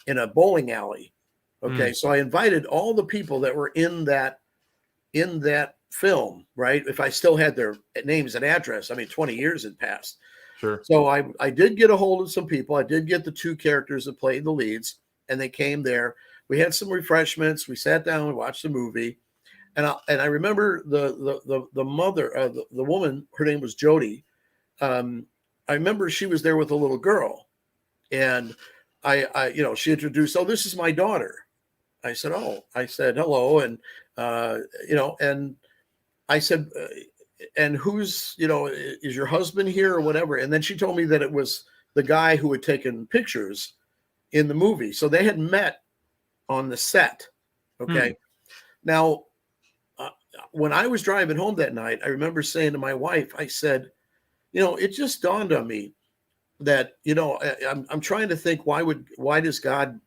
in a bowling alley. Okay. So I invited all the people that were in that film, right? If I still had their names and address, I mean, 20 years had passed. Sure. So I did get a hold of some people. I did get the two characters that played the leads, and they came there. We had some refreshments. We sat down, we watched the movie. And I remember the mother, the woman, her name was Jody. I remember she was there with a little girl, and I you know, she introduced, "Oh, this is my daughter." I said, "Oh," I said, "Hello." And, you know, and I said, "And who's, you know, is your husband here or whatever?" And then she told me that it was the guy who had taken pictures in the movie. So they had met on the set. Okay. Now, when I was driving home that night, I remember saying to my wife, I said, you know, it just dawned on me that, you know, I'm trying to think, why does God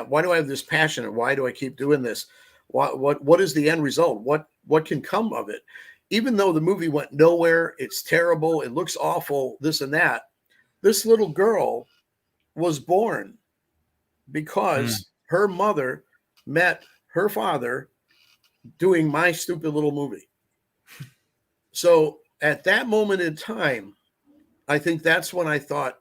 why do I have this passion, and why do I keep doing this? What is the end result? What can come of it? Even though the movie went nowhere, it's terrible, it looks awful, this and that. This little girl was born because her mother met her father doing my stupid little movie. So at that moment in time, I think that's when I thought,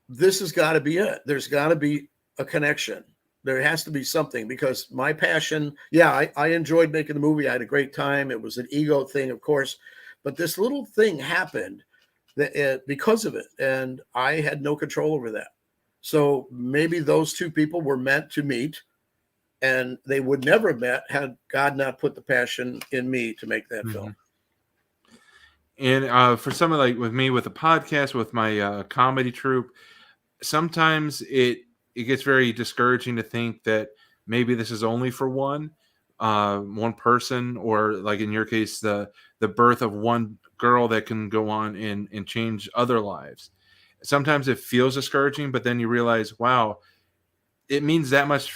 this has got to be it. There's got to be a connection. There has to be something, because my passion, yeah, I enjoyed making the movie. I had a great time. It was an ego thing, of course, but this little thing happened because of it, and I had no control over that. So maybe those two people were meant to meet, and they would never have met had God not put the passion in me to make that film. And for someone like with me, with the podcast, with my comedy troupe, sometimes it gets very discouraging to think that maybe this is only for one. one person, or like in your case, the birth of one girl that can go on and change other lives. Sometimes it feels discouraging, but then you realize, wow, it means that much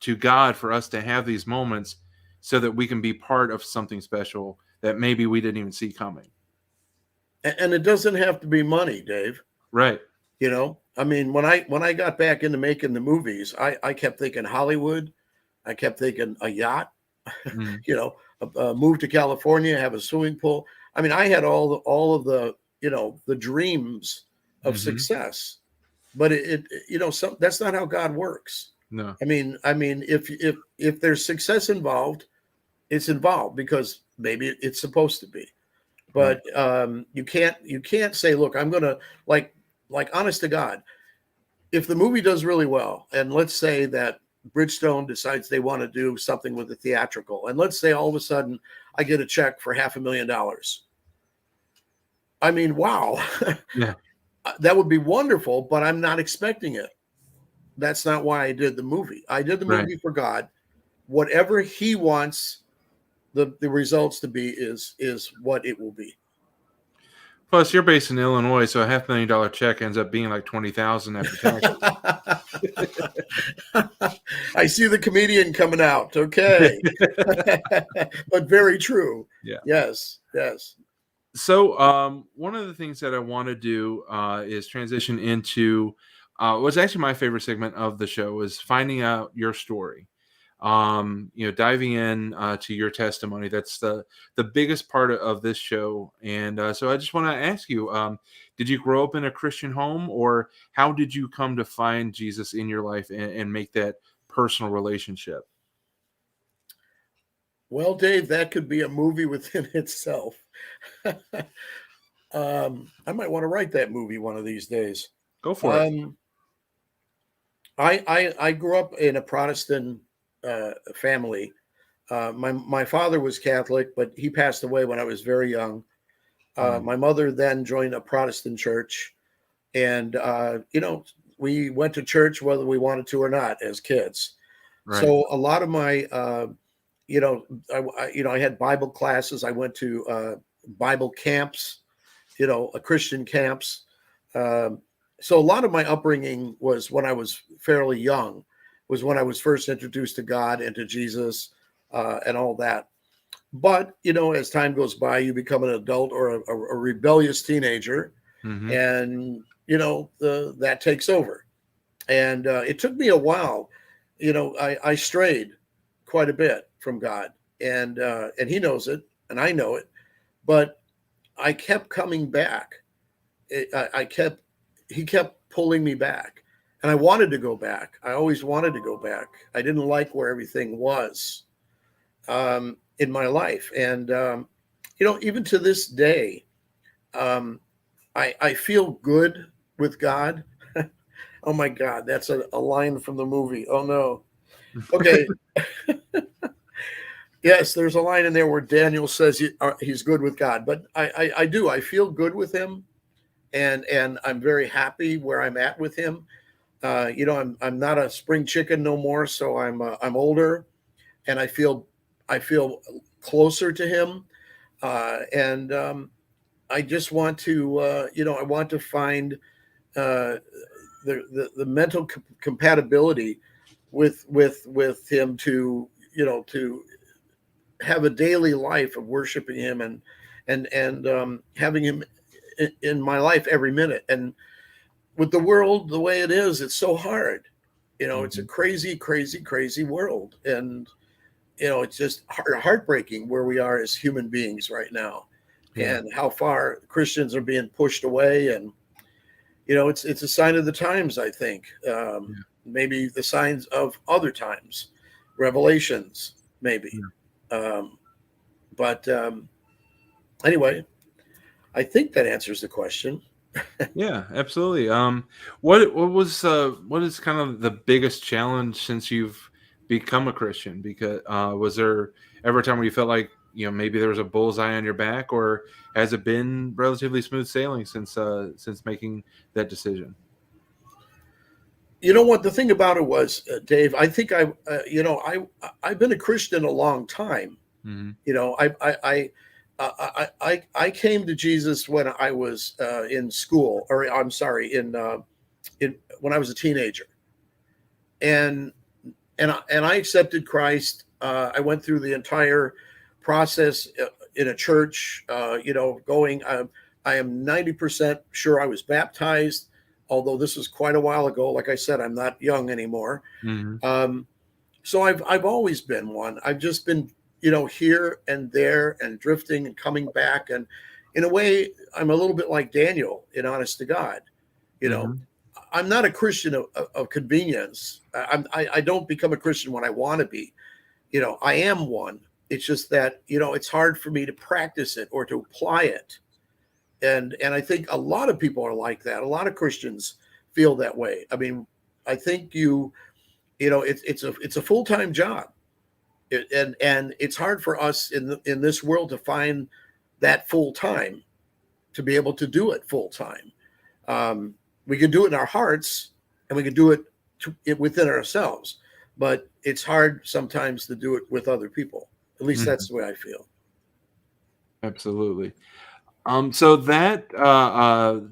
to God for us to have these moments so that we can be part of something special that maybe we didn't even see coming. And it doesn't have to be money, Dave. Right. You know, I mean, when I got back into making the movies, I kept thinking Hollywood. I kept thinking a yacht, you know, move to California, have a swimming pool. I mean, I had all of the, you know, the dreams of success, but it you know, that's not how God works. No. I mean, if there's success involved, it's involved because maybe it's supposed to be. But you can't say, look, I'm gonna like honest to God, if the movie does really well, and let's say that Bridgestone decides they want to do something with the theatrical, and let's say all of a sudden I get a check for $500,000. I mean, wow, yeah, that would be wonderful, but I'm not expecting it. That's not why I did the movie. I did the movie for God. Whatever He wants the results to be is what it will be. Plus, you're based in Illinois, so a $500,000 check ends up being like $20,000 after taxes. I see the comedian coming out. Okay, but very true. Yeah. Yes. So, one of the things that I want to do is transition into what's actually my favorite segment of the show is finding out your story. You know, diving in to your testimony. That's the biggest part of this show. And so I just want to ask you, did you grow up in a Christian home, or how did you come to find Jesus in your life and make that personal relationship? Well, Dave, that could be a movie within itself. I might want to write that movie one of these days. Go for it. I grew up in a Protestant family. My father was Catholic, but he passed away when I was very young. My mother then joined a Protestant church, and you know, we went to church whether we wanted to or not as kids. Right. So a lot of my I had Bible classes. I went to Bible camps, you know, Christian camps. So a lot of my upbringing was when I was fairly young, was when I was first introduced to God and to Jesus and all that. But, you know, as time goes by, you become an adult or a rebellious teenager, and, you know, that takes over. And it took me a while. You know, I strayed quite a bit from God, and He knows it, and I know it. But I kept coming back. He kept pulling me back. And I wanted to go back. I always wanted to go back. I didn't like where everything was in my life. And, you know, even to this day, I feel good with God. Oh, my God, that's a line from the movie. Oh, no. Okay. Yes, there's a line in there where Daniel says he's good with God. But I do. I feel good with Him. And I'm very happy where I'm at with Him. You know, I'm not a spring chicken no more, so I'm older, and I feel closer to Him, and I just want to you know, I want to find the mental compatibility with Him to, you know, to have a daily life of worshiping Him and having Him in my life every minute. And with the world the way it is, it's so hard. You know, it's a crazy world. And, you know, it's just heartbreaking where we are as human beings right now, and how far Christians are being pushed away. And, you know, it's a sign of the times, I think. Maybe the signs of other times, revelations, maybe. But anyway, I think that answers the question. Yeah, absolutely. What is kind of the biggest challenge since you've become a Christian? Because was there ever a time where you felt like, you know, maybe there was a bullseye on your back, or has it been relatively smooth sailing since making that decision? You know what the thing about it was, Dave? I think I've been a Christian a long time. Mm-hmm. You know, I came to Jesus when I was in school, or I'm sorry, when I was a teenager, and I accepted Christ. I went through the entire process in a church. Going. I am 90% sure I was baptized. Although this was quite a while ago, like I said, I'm not young anymore. Mm-hmm. So I've always been one. I've just been, here and there and drifting and coming back. And in a way, I'm a little bit like Daniel, in honest to God. I'm not a Christian of convenience. I don't become a Christian when I want to be. I am one. It's just that, it's hard for me to practice it or to apply it. And I think a lot of people are like that. A lot of Christians feel that way. I mean, I think it's a full-time job, and it's hard for us in this world to find that full time, to be able to do it full time. We can do it in our hearts, and we can do it within ourselves, but it's hard sometimes to do it with other people. At least that's the way I feel. Absolutely. So that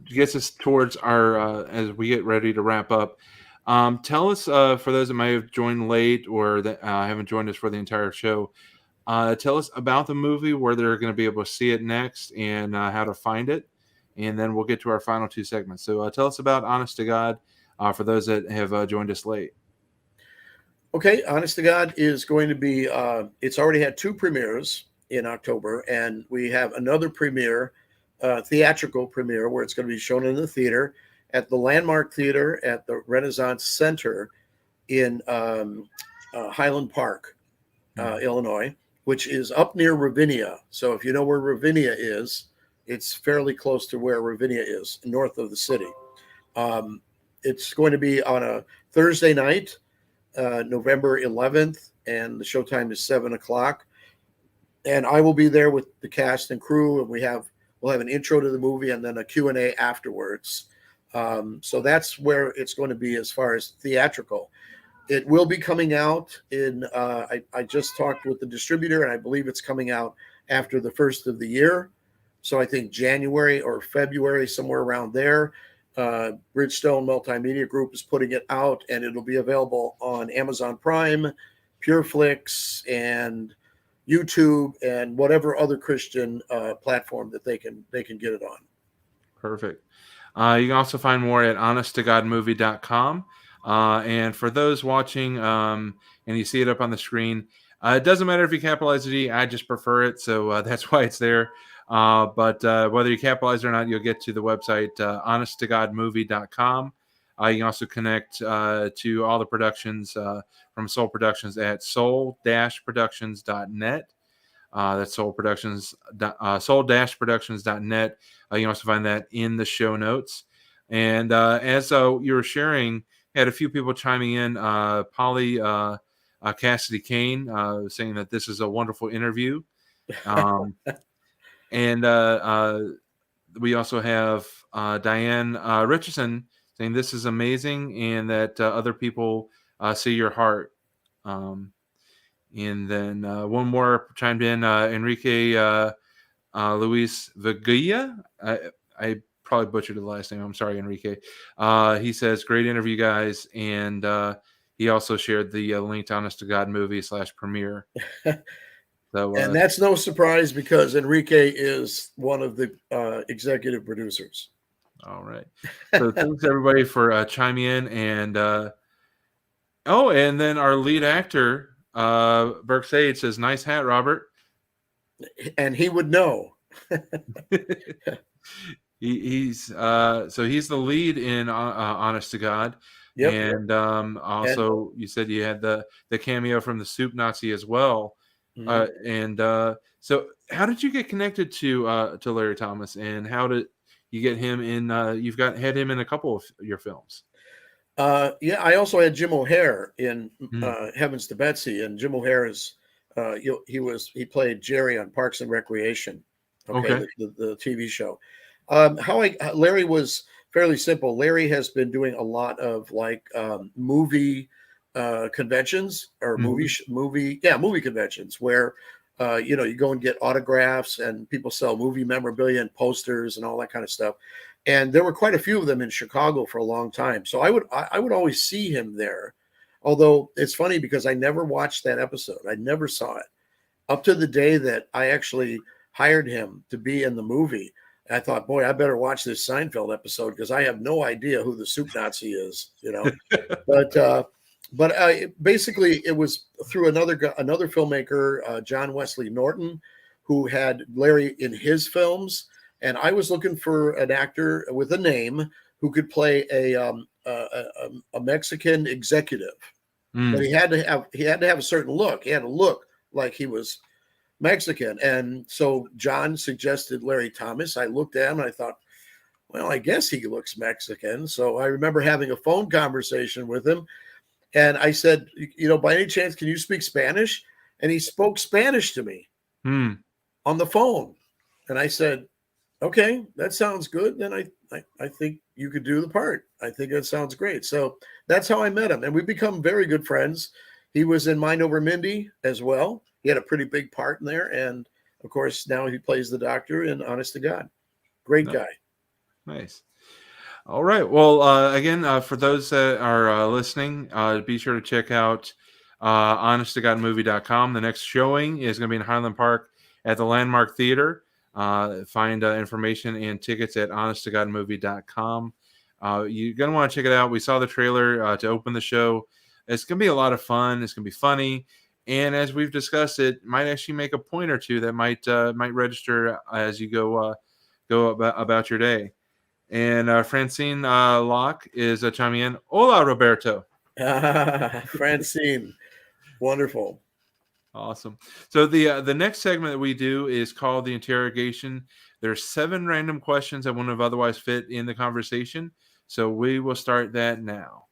gets us towards our as we get ready to wrap up. Tell us, for those that may have joined late or that haven't joined us for the entire show, tell us about the movie, where they're going to be able to see it next, and how to find it, and then we'll get to our final two segments. So tell us about Honest to God, for those that have joined us late. Okay, Honest to God is going to be. It's already had 2 premieres in October, and we have another premiere, theatrical premiere, where it's going to be shown in the theater at the Landmark Theater at the Renaissance Center in Highland Park, Illinois, which is up near Ravinia. So if you know where Ravinia is, it's fairly close to where Ravinia is, north of the city. It's going to be on a Thursday night, November 11th, and the showtime is 7:00. And I will be there with the cast and crew, and we'll have an intro to the movie and then a Q&A afterwards. So that's where it's going to be as far as theatrical. It will be coming out in, I just talked with the distributor, and I believe it's coming out after the first of the year. So I think January or February, somewhere around there. Bridgestone Multimedia Group is putting it out, and it'll be available on Amazon Prime, PureFlix, and YouTube, and whatever other Christian platform that they can get it on. Perfect. You can also find more at honesttogodmovie.com. And for those watching, and you see it up on the screen, it doesn't matter if you capitalize the D. I just prefer it, so that's why it's there. But whether you capitalize it or not, you'll get to the website, honesttogodmovie.com. You can also connect to all the productions from Soul Productions at soul-productions.net. That's soul-productions.net. You can also find that in the show notes. And as you were sharing, had a few people chiming in. Polly Cassidy Kane saying that this is a wonderful interview. And we also have Diane Richardson saying this is amazing, and that other people see your heart. And then one more chimed in, Enrique Luis Vegilla. I probably butchered the last name. I'm sorry, Enrique. He says, great interview, guys. And he also shared the link to Honest to God movie /premiere. So, and that's no surprise, because Enrique is one of the executive producers. All right. So thanks everybody for chiming in. And and then our lead actor, Burke Sage, says, nice hat, Robert. And he would know. He's the lead in Honest to God. Yep. And also you said you had the cameo from the Soup Nazi as well. Mm-hmm. So how did you get connected to Larry Thomas, and how did you get him in? You've had him in a couple of your films. I also had Jim O'Hare in Heavens to Betsy, and Jim O'Hare is he played Jerry on Parks and Recreation, the TV show. Larry was fairly simple. Larry has been doing a lot of like movie conventions or movie conventions where you go and get autographs and people sell movie memorabilia and posters and all that kind of stuff. And there were quite a few of them in Chicago for a long time. So I would always see him there. Although it's funny because I never watched that episode. I never saw it up to the day that I actually hired him to be in the movie. I thought, boy, I better watch this Seinfeld episode because I have no idea who the Soup Nazi is, But basically, it was through another filmmaker, John Wesley Norton, who had Larry in his films, and I was looking for an actor with a name who could play a Mexican executive, but he had to have a certain look. He had to look like he was Mexican, and so John suggested Larry Thomas. I looked at him and I thought, well, I guess he looks Mexican. So I remember having a phone conversation with him. And I said, by any chance, can you speak Spanish? And he spoke Spanish to me on the phone. And I said, okay, that sounds good. Then I think you could do the part. I think that sounds great. So that's how I met him. And we've become very good friends. He was in Mind Over Mindy as well. He had a pretty big part in there. And, of course, now he plays the doctor in Honest to God. Great guy. Nice. All right. Well, again, for those that are listening, be sure to check out honesttogodmovie.com. The next showing is going to be in Highland Park at the Landmark Theater. Find information and tickets at honesttogodmovie.com. You're going to want to check it out. We saw the trailer to open the show. It's going to be a lot of fun. It's going to be funny. And as we've discussed, it might actually make a point or two that might register as you go about your day. And Francine Locke is chiming in. Hola, Roberto. Francine. Wonderful. Awesome. So the next segment that we do is called the interrogation. There's 7 random questions that wouldn't have otherwise fit in the conversation. So we will start that now.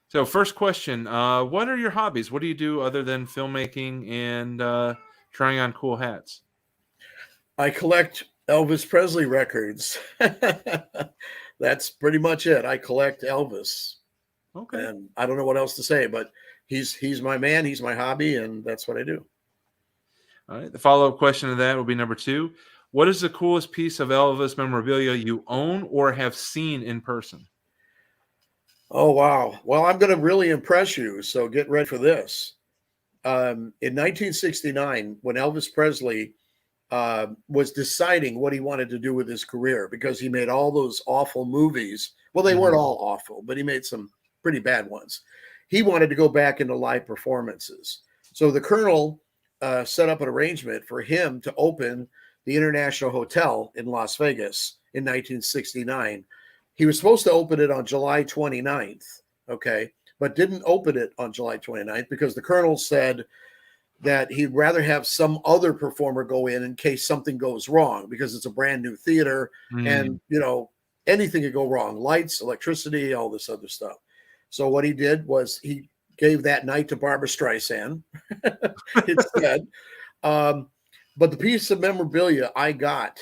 So first question, what are your hobbies? What do you do other than filmmaking and trying on cool hats? I collect Elvis Presley records. That's pretty much it. I collect Elvis. Okay. And I don't know what else to say, but he's my man. He's my hobby, and that's what I do. All right. The follow-up question to that will be number 2. What is the coolest piece of Elvis memorabilia you own or have seen in person? Oh, wow. Well, I'm going to really impress you, so get ready for this. In 1969, when Elvis Presley was deciding what he wanted to do with his career, because he made all those awful movies. Well, they weren't all awful, but he made some pretty bad ones. He wanted to go back into live performances. So the Colonel set up an arrangement for him to open the International Hotel in Las Vegas in 1969. He was supposed to open it on July 29th, okay, but didn't open it on July 29th because the Colonel said that he'd rather have some other performer go in case something goes wrong, because it's a brand new theater and, anything could go wrong, lights, electricity, all this other stuff. So what he did was he gave that night to Barbra Streisand instead. But the piece of memorabilia I got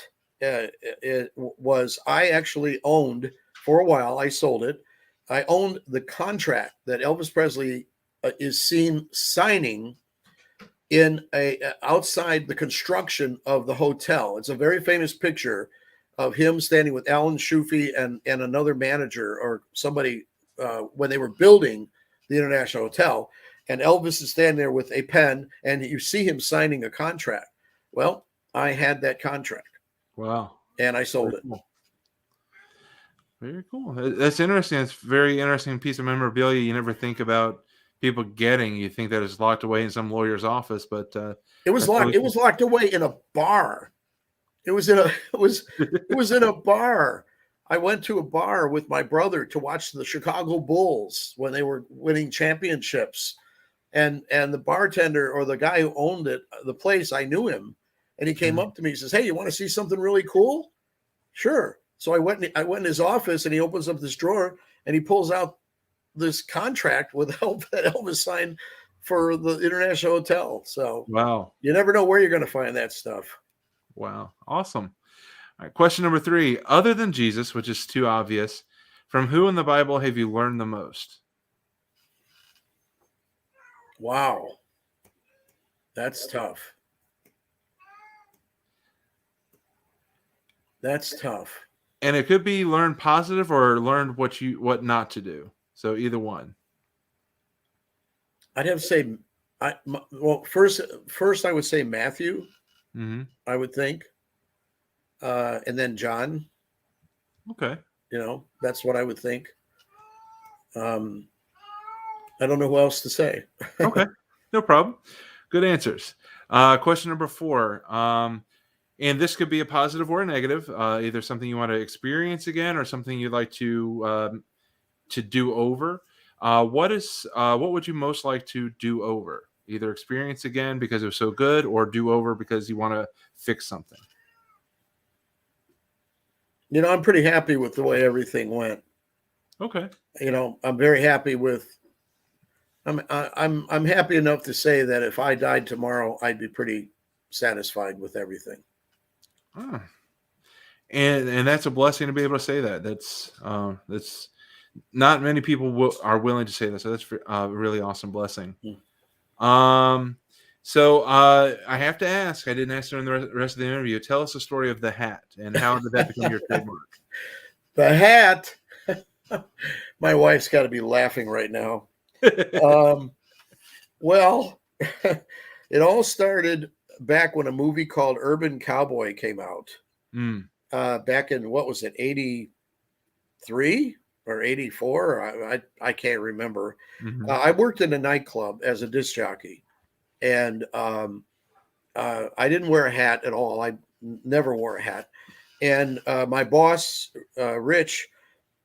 was I actually owned for a while. I sold it. I owned the contract that Elvis Presley is seen signing in outside the construction of the hotel. It's a very famous picture of him standing with Alan Schufe and another manager or somebody when they were building the International Hotel. And Elvis is standing there with a pen, and you see him signing a contract. Well, I had that contract. Wow. And I sold it. Cool. Very cool. That's interesting. It's a very interesting piece of memorabilia you never think about people getting. You think that it's locked away in some lawyer's office, but it was locked. Really, it was locked away in a bar. It was in a bar. I went to a bar with my brother to watch the Chicago Bulls when they were winning championships, and the bartender or the guy who owned it, the place, I knew him, and he came up to me. He says, "Hey, you want to see something really cool?" Sure. So I went in his office, and he opens up this drawer, and he pulls out this contract with that Elvis signed for the International Hotel. So wow, you never know where you're going to find that stuff. Wow. Awesome. All right. Question number 3. Other than Jesus, which is too obvious, from who in the Bible have you learned the most? Wow. That's tough. That's tough. And it could be learn positive or learn what not to do. So either one. I'd have to say, first I would say Matthew. Mm-hmm. I would think, and then John. Okay. That's what I would think. I don't know who else to say. Okay, no problem. Good answers. Question number 4. And this could be a positive or a negative, either something you want to experience again or something you'd like to do over. What would you most like to do over? Either experience again because it was so good, or do over because you want to fix something. I'm pretty happy with the way everything went. Okay. I'm very happy with. I'm happy enough to say that if I died tomorrow, I'd be pretty satisfied with everything. And that's a blessing to be able to say that. That's not many people are willing to say that. So that's a really awesome blessing. So I have to ask. I didn't ask during the rest of the interview. Tell us the story of the hat and how did that become your trademark? The hat. My wife's got to be laughing right now. Well, it all started back when a movie called Urban Cowboy came out. Back in, what was it, 83 or 84? I can't remember. Mm-hmm. I worked in a nightclub as a disc jockey, and I didn't wear a hat at all. I never wore a hat. And my boss, Rich,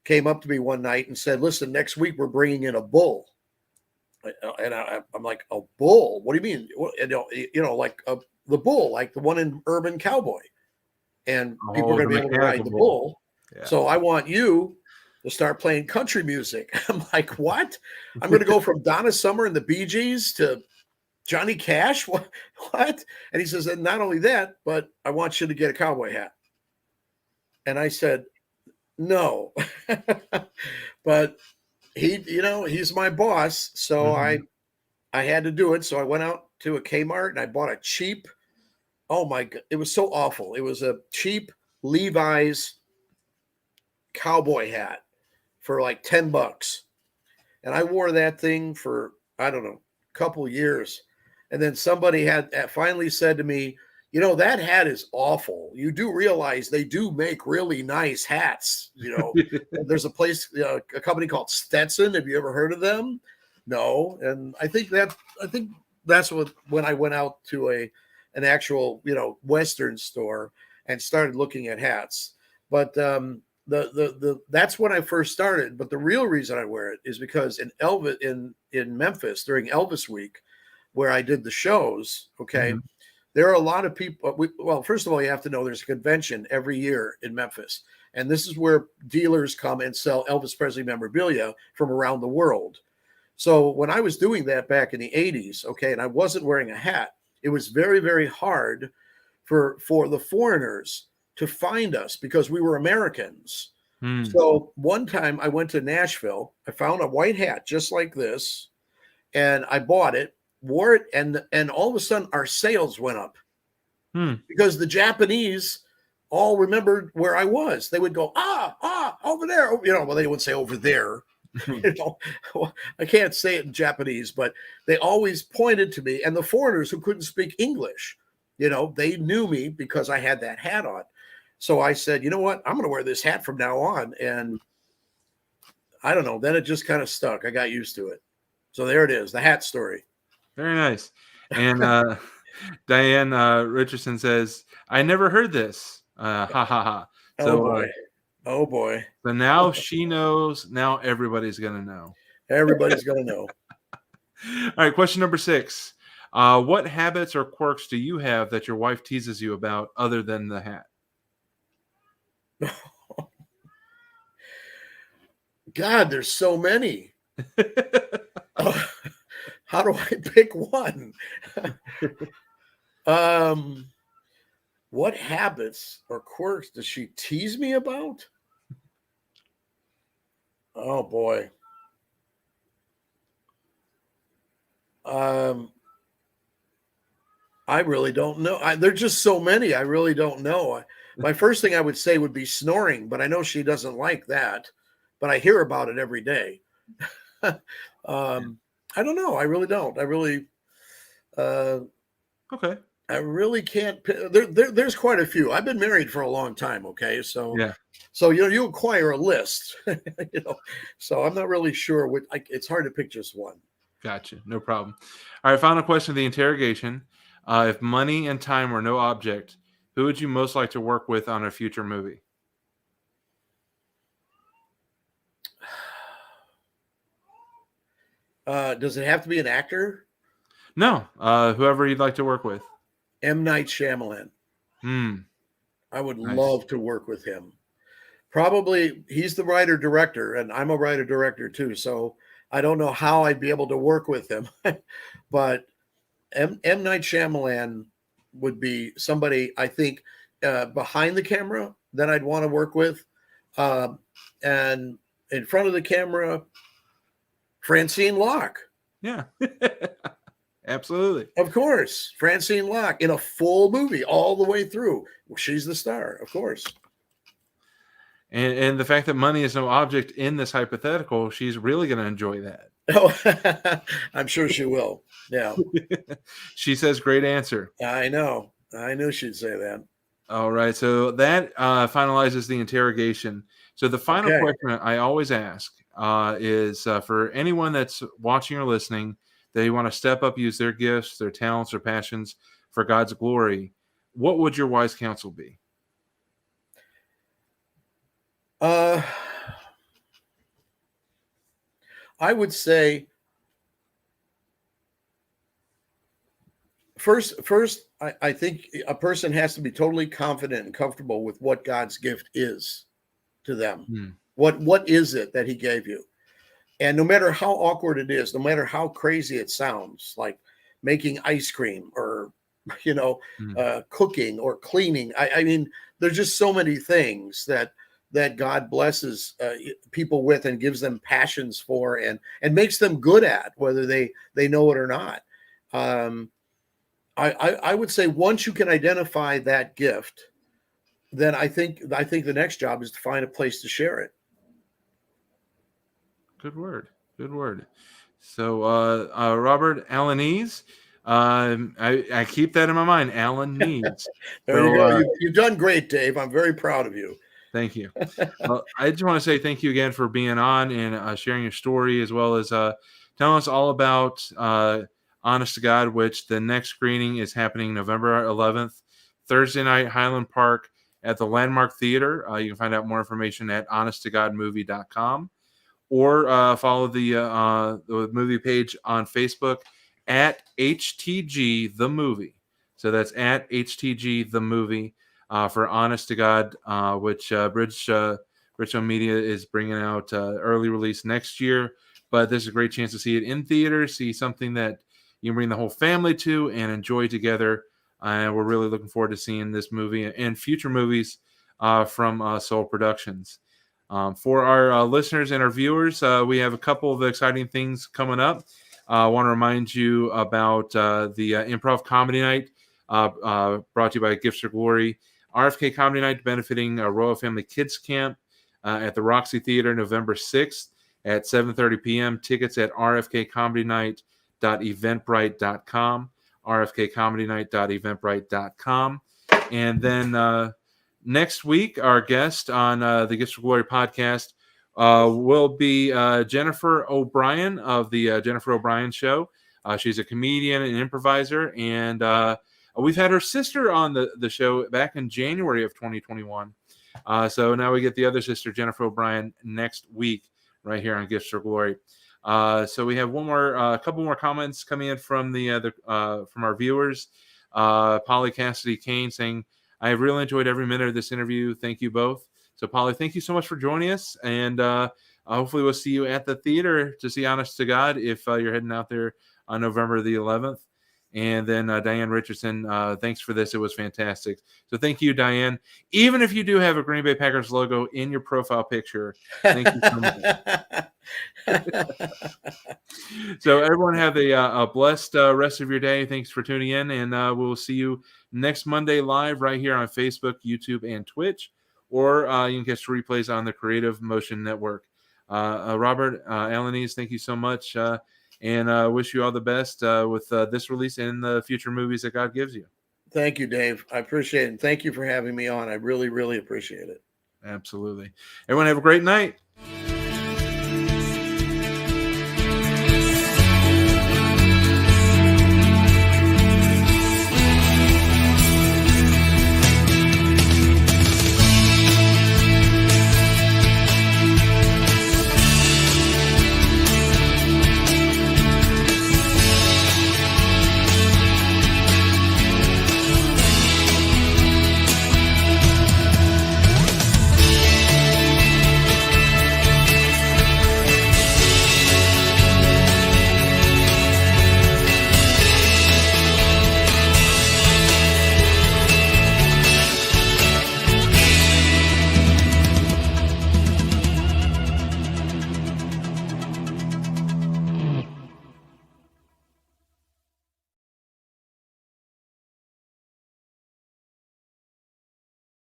came up to me one night and said, "Listen, next week we're bringing in a bull." And I'm like, "A bull? What do you mean?" Like the bull, like the one in Urban Cowboy. And people are going to be able to ride the bull. Yeah. So I want you to start playing country music. I'm like, "What? I'm going to go from Donna Summer and the Bee Gees to Johnny Cash? What? And he says, "And not only that, but I want you to get a cowboy hat." And I said, "No." But he's my boss. So I had to do it. So I went out to a Kmart and I bought a cheap, oh my God, it was so awful. It was a cheap Levi's cowboy hat for like $10. And I wore that thing for, I don't know, a couple years. And then somebody finally said to me, "That hat is awful. You do realize they do make really nice hats. There's a place, a company called Stetson. Have you ever heard of them?" No. And I think that's when I went out to an actual, Western store and started looking at hats. But that's when I first started. But the real reason I wear it is because in Memphis during Elvis Week, where I did the shows, okay. Mm-hmm. There are a lot of people. Well, first of all, you have to know there's a convention every year in Memphis. And this is where dealers come and sell Elvis Presley memorabilia from around the world. So when I was doing that back in the 80s, okay, and I wasn't wearing a hat, it was very, very hard for the foreigners to find us because we were Americans. So one time I went to Nashville. I found a white hat just like this, and I bought it. Wore it, and all of a sudden our sales went up because the Japanese all remembered where I was. They would go, over there, well, they wouldn't say over there. I can't say it in Japanese, but they always pointed to me. And the foreigners who couldn't speak English, they knew me because I had that hat on. So I said, "You know what? I'm going to wear this hat from now on." And I don't know. Then it just kind of stuck. I got used to it. So there it is, the hat story. Very nice. And Diane Richardson says, "I never heard this." Ha ha ha. So, oh boy. So now she knows. Now everybody's going to know. Everybody's going to know. All right. Question number 6. What habits or quirks do you have that your wife teases you about other than the hat? God, there's so many. How do I pick one? What habits or quirks does she tease me about? Oh boy. I really don't know. There's just so many. I really don't know. My first thing I would say would be snoring, but I know she doesn't like that. But I hear about it every day. I don't know. I really don't. I really. Okay. I really can't. There's quite a few. I've been married for a long time. Okay, so yeah. So you acquire a list. So I'm not really sure. It's hard to pick just one. Gotcha. No problem. All right. Final question of the interrogation. If money and time were no object, who would you most like to work with on a future movie? Does it have to be an actor? No. Whoever you'd like to work with. M. Night Shyamalan. I would love to work with him. Probably he's the writer-director, and I'm a writer-director too. So I don't know how I'd be able to work with him. But M. Night Shyamalan would be somebody I think behind the camera that I'd want to work with. And in front of the camera, Francine Locke. Yeah. Absolutely. Of course. Francine Locke in a full movie all the way through. She's the star, of course. And the fact that money is no object in this hypothetical, she's really going to enjoy that. Oh, I'm sure she will. Yeah. She says, great answer. I know. I knew she'd say that. All right. So that finalizes the interrogation. So the final question I always ask is for anyone that's watching or listening, they want to step up, use their gifts, their talents, or passions for God's glory. What would your wise counsel be? I would say first, I think a person has to be totally confident and comfortable with what God's gift is to them. What is it that he gave you? And no matter how awkward it is, no matter how crazy it sounds, like making ice cream or, cooking or cleaning. I mean, there's just so many things that God blesses people with and gives them passions for and makes them good at, whether they know it or not. I would say once you can identify that gift, then I think the next job is to find a place to share it. Good word. Good word. So, Robert Alaniz, I keep that in my mind. Alaniz. There you go. You've done great, Dave. I'm very proud of you. Thank you. I just want to say thank you again for being on and sharing your story, as well as telling us all about Honest to God, which the next screening is happening November 11th, Thursday night, Highland Park at the Landmark Theater. You can find out more information at honesttogodmovie.com or follow the movie page on Facebook at HTG The Movie. So that's at HTG The Movie. For Honest to God, which Bridgestone Media is bringing out early release next year. But this is a great chance to see it in theaters, see something that you can bring the whole family to and enjoy together. And we're really looking forward to seeing this movie and future movies from Soul Productions. For our listeners and our viewers, we have a couple of exciting things coming up. I want to remind you about the Improv Comedy Night brought to you by Gifts for Glory. RFK Comedy Night benefiting Royal Family Kids Camp at the Roxy Theater November 6th at 7:30 p.m. Tickets at rfkcomedynight.eventbrite.com, rfkcomedynight.eventbrite.com. And then next week, our guest on the Gifts for Glory podcast will be Jennifer O'Brien of the Jennifer O'Brien Show. She's a comedian and improviser, and we've had her sister on the show back in January of 2021. So now we get the other sister, Jennifer O'Brien, next week right here on Gifts for Glory. So we have a couple more comments coming in from from our viewers. Polly Cassidy Kane saying, "I have really enjoyed every minute of this interview. Thank you both." So Polly, thank you so much for joining us, and hopefully we'll see you at the theater to see Honest to God if you're heading out there on November the 11th. And then Diane Richardson, thanks for this. It was fantastic. So thank you, Diane. Even if you do have a Green Bay Packers logo in your profile picture, thank you so much. So everyone have a blessed rest of your day. Thanks for tuning in, and we'll see you next Monday live right here on Facebook, YouTube, and Twitch, or you can catch replays on the Creative Motion Network. Robert, Alaniz, thank you so much, and wish you all the best with this release and the future movies that God gives you. Thank you, Dave. I appreciate it. And thank you for having me on. I really, really appreciate it. Absolutely. Everyone have a great night.